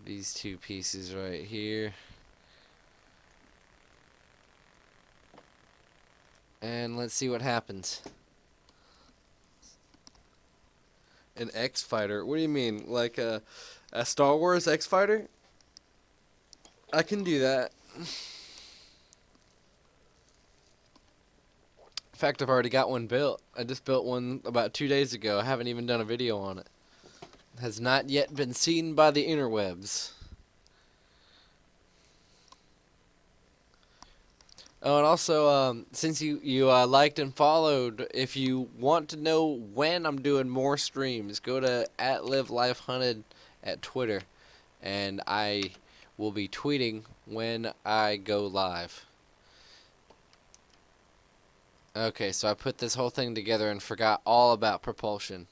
these two pieces right here. And let's see what happens. An X-Fighter? What do you mean? Like a Star Wars X-Fighter? I can do that. In fact, I've already got one built. I just built one about 2 days ago. I haven't even done a video on it. Has not yet been seen by the interwebs. Oh, and also, since you liked and followed, if you want to know when I'm doing more streams, go to @livelifehunted at Twitter, and I will be tweeting when I go live. Okay, so I put this whole thing together and forgot all about propulsion.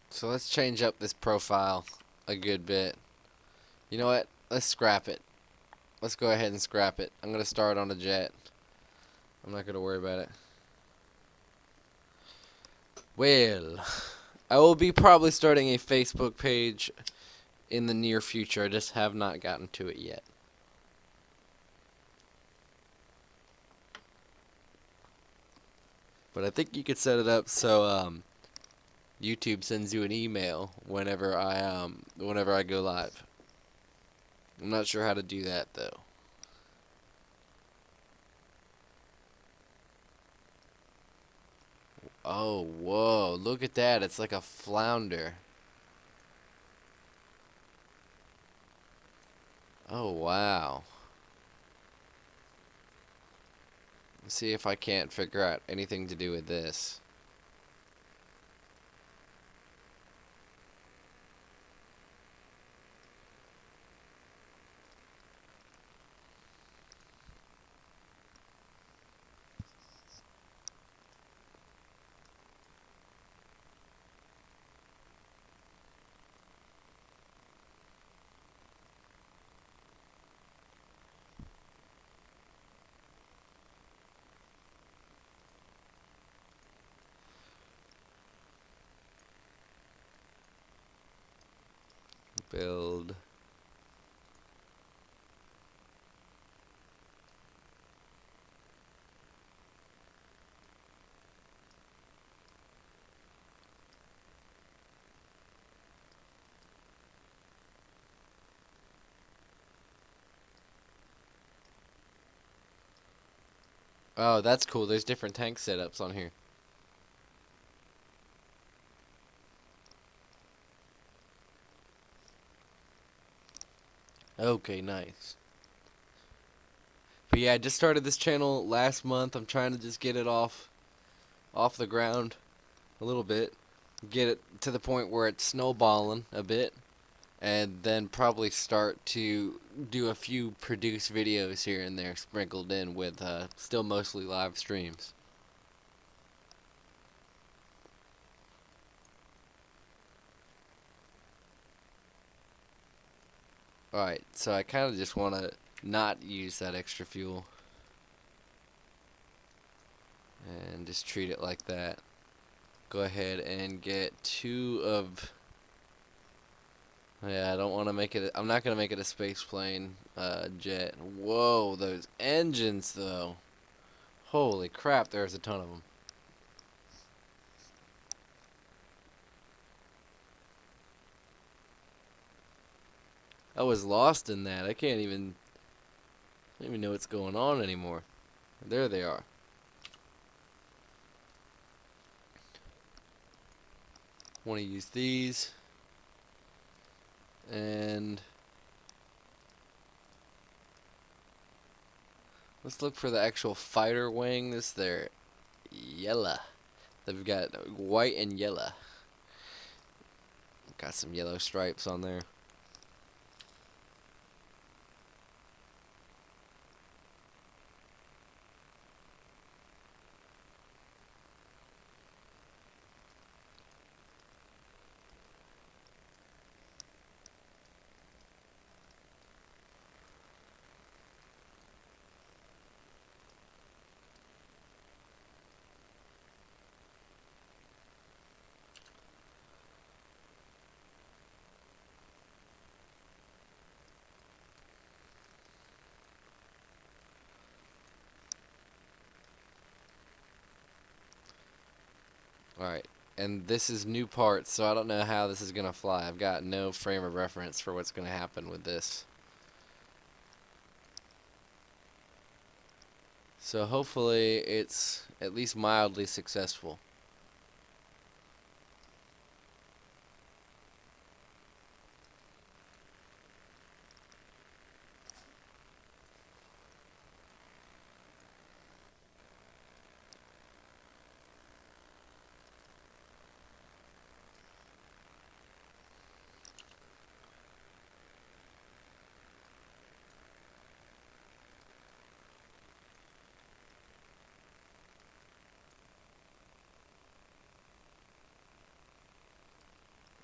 So let's change up this profile a good bit. You know what? Let's scrap it. Let's go ahead and scrap it. I'm going to start on a jet. I'm not going to worry about it. Well, I will be probably starting a Facebook page in the near future. I just have not gotten to it yet. But I think you could set it up so YouTube sends you an email whenever I go live. I'm not sure how to do that though. Oh, whoa, look at that. It's like a flounder. Oh, wow. Let's see if I can't figure out anything to do with this. Build. Oh, that's cool. There's different tank setups on here. Okay, nice. But yeah, I just started this channel last month. I'm trying to just get it off the ground a little bit. Get it to the point where it's snowballing a bit. And then probably start to do a few produced videos here and there sprinkled in with still mostly live streams. Alright, so I kind of just want to not use that extra fuel and just treat it like that. Go ahead and get 2 of... Yeah, I don't want to make it... I'm not going to make it a space plane jet. Whoa, those engines though. Holy crap, there's a ton of them. I was lost in that. I don't even know what's going on anymore. There they are. Want to use these. And let's look for the actual fighter wing. This there, yellow. They've got white and yellow. Got some yellow stripes on there. Alright, and this is new parts, so I don't know how this is going to fly. I've got no frame of reference for what's going to happen with this. So hopefully it's at least mildly successful.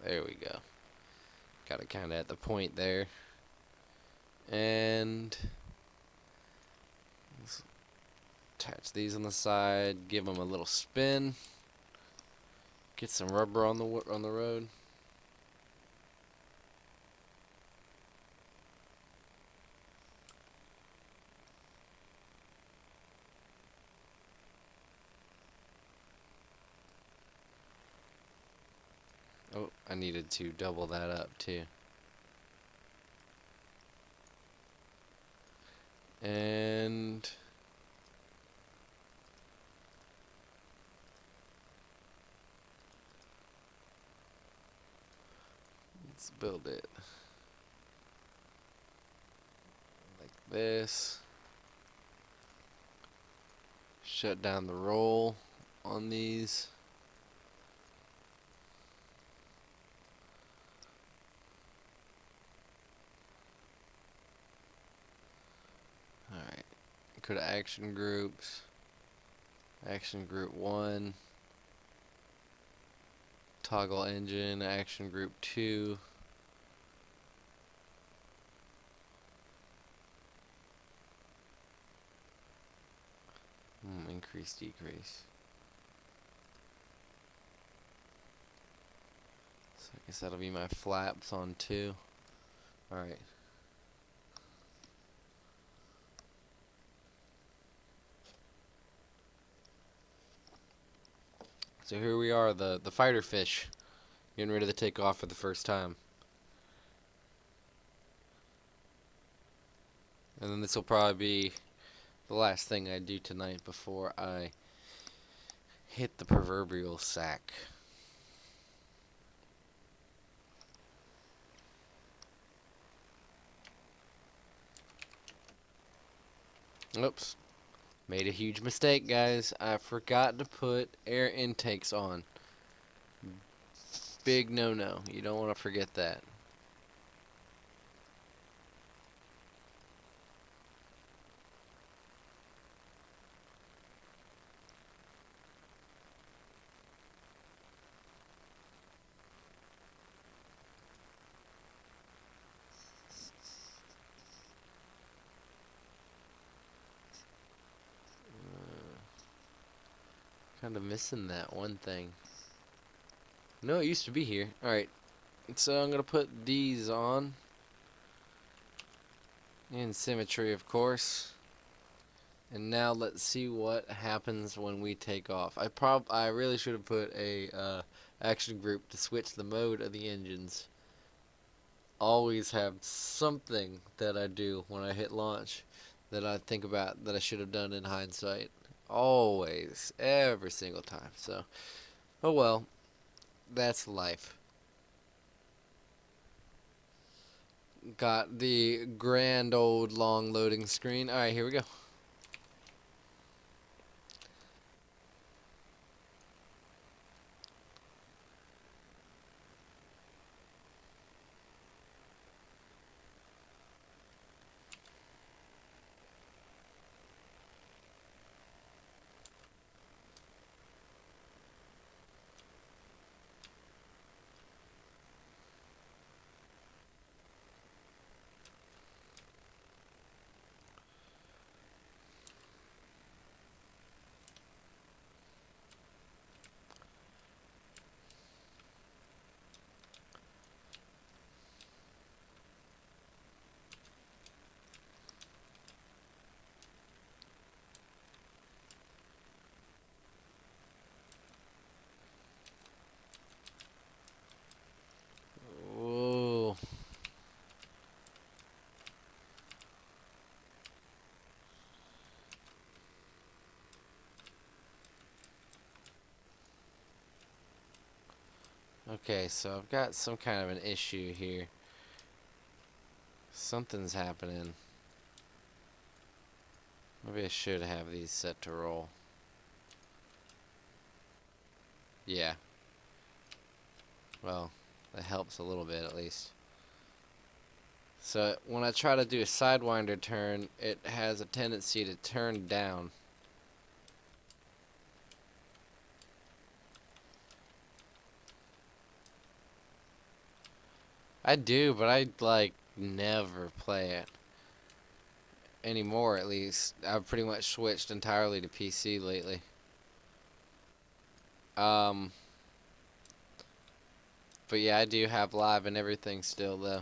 There we go. Got it kind of at the point there. And let's attach these on the side, give them a little spin. Get some rubber on the road. Oh, I needed to double that up too. And let's build it like this. Shut down the roll on these. Alright, go to action groups. Action group 1. Toggle engine, action group 2. Increase, decrease. So I guess that'll be my flaps on 2. Alright. So here we are, the fighter fish, getting ready to take off for the first time. And then this will probably be the last thing I do tonight before I hit the proverbial sack. Oops. Made a huge mistake, guys. I forgot to put air intakes on. Big no-no. You don't want to forget that. Kind of missing that one thing. No, it used to be here. Alright, so I'm going to put these on. In symmetry, of course. And now let's see what happens when we take off. I really should have put a action group to switch the mode of the engines. Always have something that I do when I hit launch that I think about that I should have done in hindsight. Always, every single time. So, oh well, that's life. Got the grand old long loading screen. Alright, here we go. Whoa. Okay, so I've got some kind of an issue here. Something's happening. Maybe I should have these set to roll. Yeah. Well, that helps a little bit at least. So when I try to do a sidewinder turn, it has a tendency to turn down. I do, but I like never play it anymore. At least I've pretty much switched entirely to PC lately. Um, but yeah, I do have live and everything still though.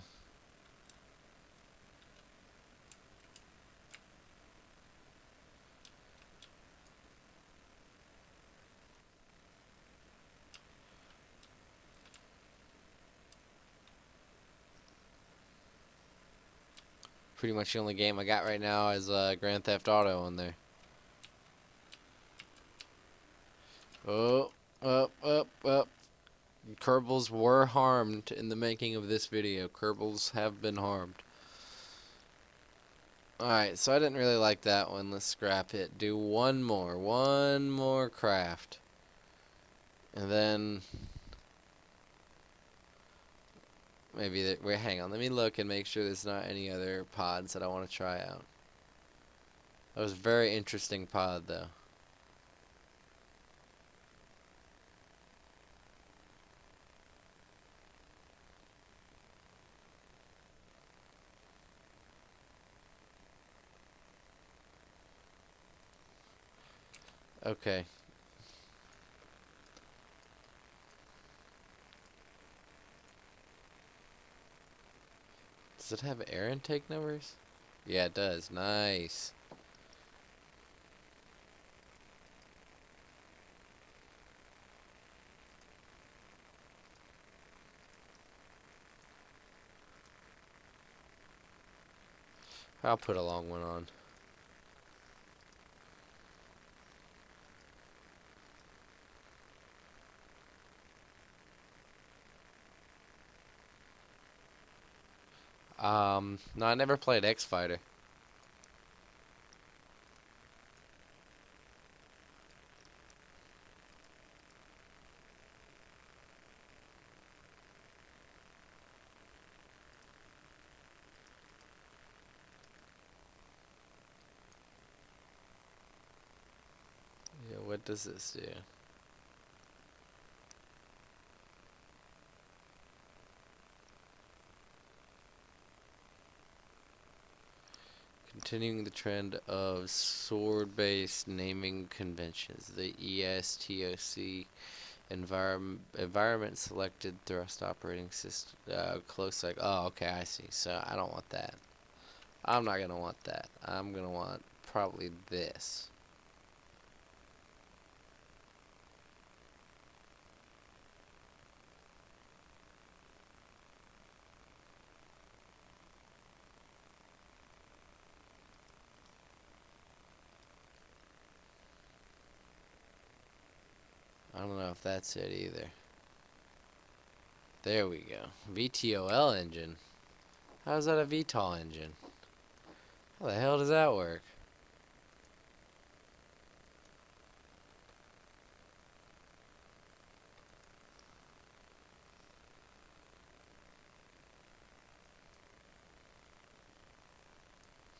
Pretty much the only game I got right now is Grand Theft Auto on there. Oh, up, up, up. Kerbals were harmed in the making of this video. Kerbals have been harmed. Alright, so I didn't really like that one. Let's scrap it. Do one more. One more craft. And then maybe that. Wait, hang on. Let me look and make sure there's not any other pods that I want to try out. That was a very interesting pod, though. Okay. Does it have air intake numbers? Yeah, it does. Nice. I'll put a long one on. No, I never played X Fighter. Yeah, what does this do? Continuing the trend of sword-based naming conventions, the ESTOC environment selected thrust operating system close like. Oh, okay, I see. So I don't want that. I'm not gonna want that. I'm gonna want probably this. I don't know if that's it either. There we go. VTOL engine. How's that a VTOL engine? How the hell does that work?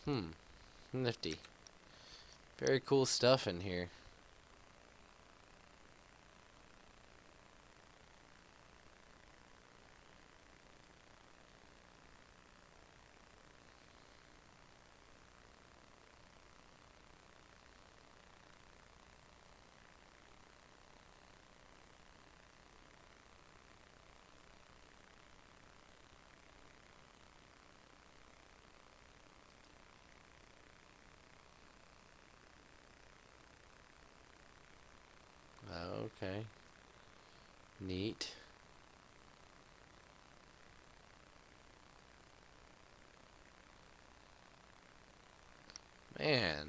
Hmm. Nifty. Very cool stuff in here. Okay. Neat. Man,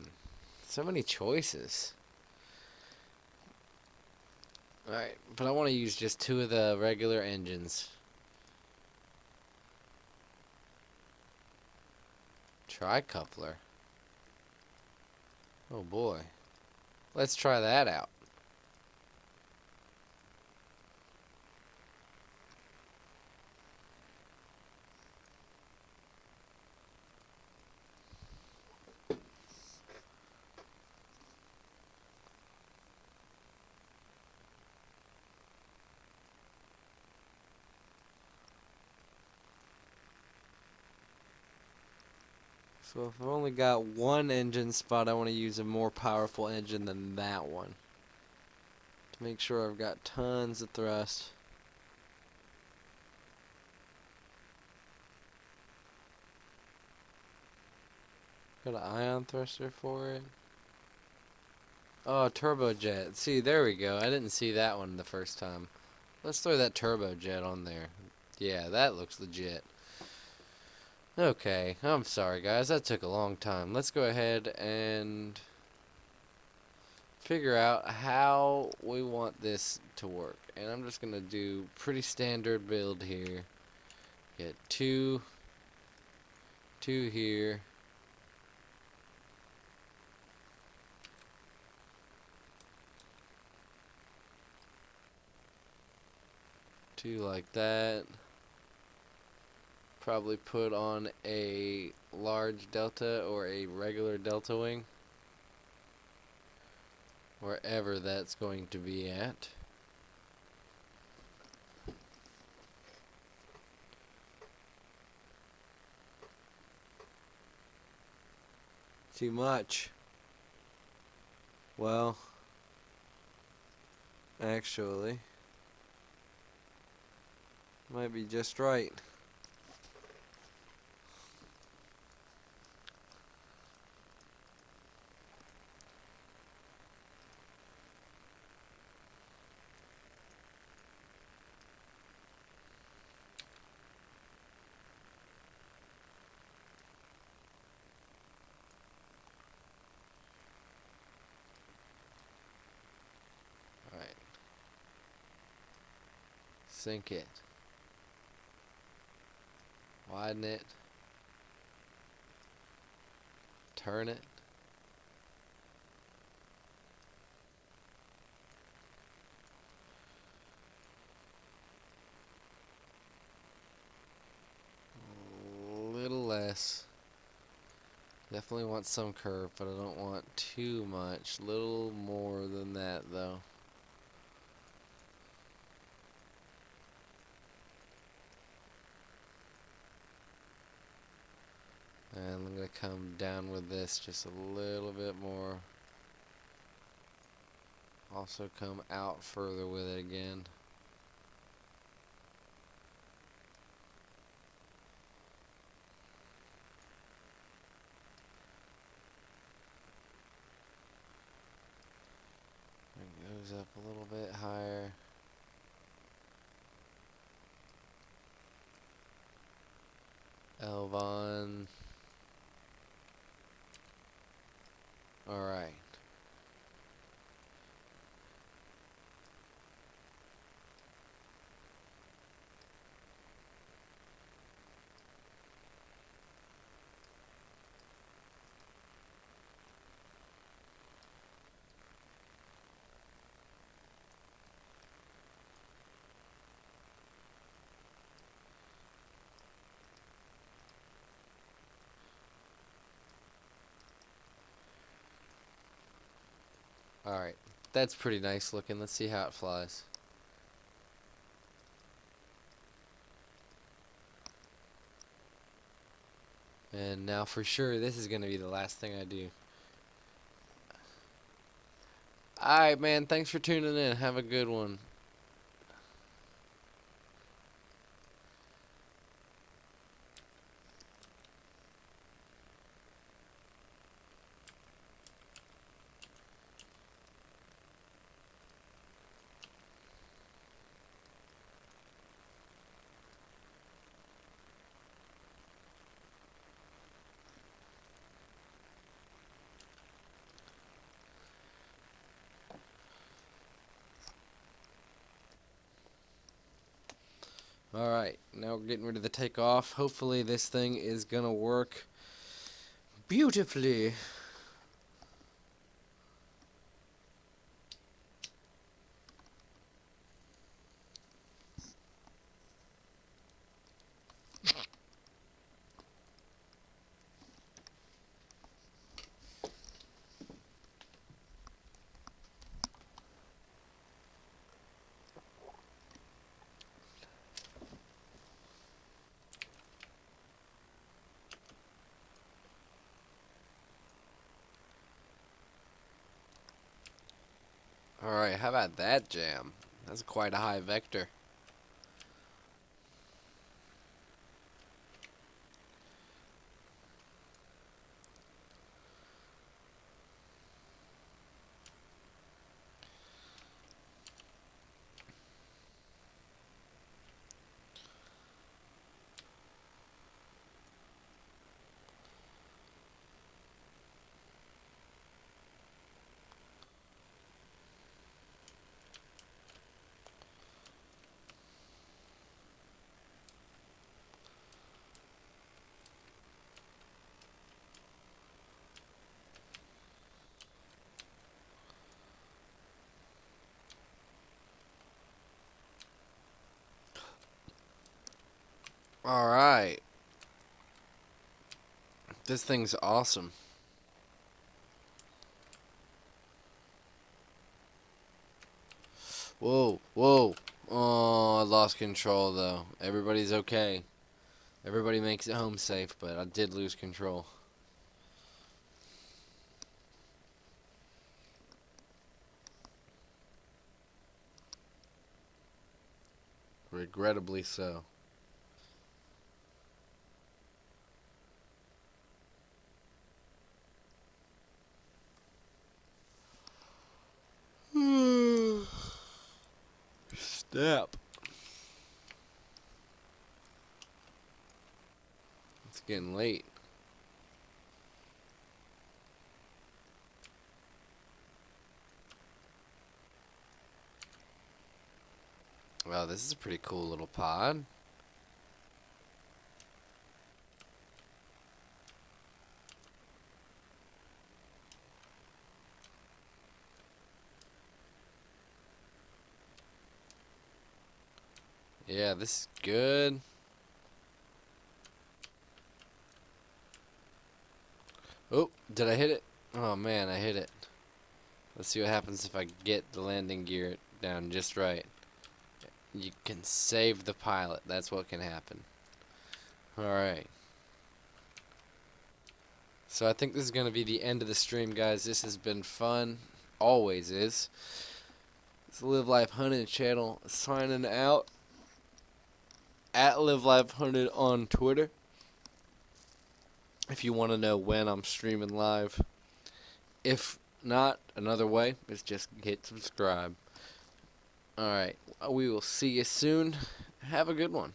so many choices. Alright, but I want to use just two of the regular engines. Tricoupler. Oh boy. Let's try that out. So if I've only got one engine spot, I want to use a more powerful engine than that one. To make sure I've got tons of thrust. Got an ion thruster for it. Oh, turbojet. See, there we go. I didn't see that one the first time. Let's throw that turbojet on there. Yeah, that looks legit. Okay, I'm sorry guys, that took a long time. Let's go ahead and figure out how we want this to work. And I'm just gonna do pretty standard build here. Get two here. Two like that. Probably put on a large delta or a regular delta wing. Wherever that's going to be at. Too much. Well, actually, might be just right. Sink it. Widen it. Turn it. A little less. Definitely want some curve, but I don't want too much. Little more than that, though. And I'm going to come down with this just a little bit more. Also come out further with it again. It goes up a little bit higher. Elvon. Alright. Alright. That's pretty nice looking. Let's see how it flies. And now for sure, this is going to be the last thing I do. Alright, man. Thanks for tuning in. Have a good one. Alright, now we're getting ready to take off. Hopefully this thing is gonna work beautifully. Alright, how about that jam? That's quite a high vector. Alright. This thing's awesome. Whoa, whoa. Oh, I lost control though. Everybody's okay. Everybody makes it home safe, but I did lose control. Regrettably so. Step. It's getting late. Well, this is a pretty cool little pod. Yeah, this is good. Oh, did I hit it? Oh man, I hit it. Let's see what happens if I get the landing gear down just right. You can save the pilot. That's what can happen. Alright. So I think this is going to be the end of the stream, guys. This has been fun. Always is. It's the Live Life Hunted channel signing out. At Live Life Hunted on Twitter. If you want to know when I'm streaming live. If not, another way is just hit subscribe. Alright. We will see you soon. Have a good one.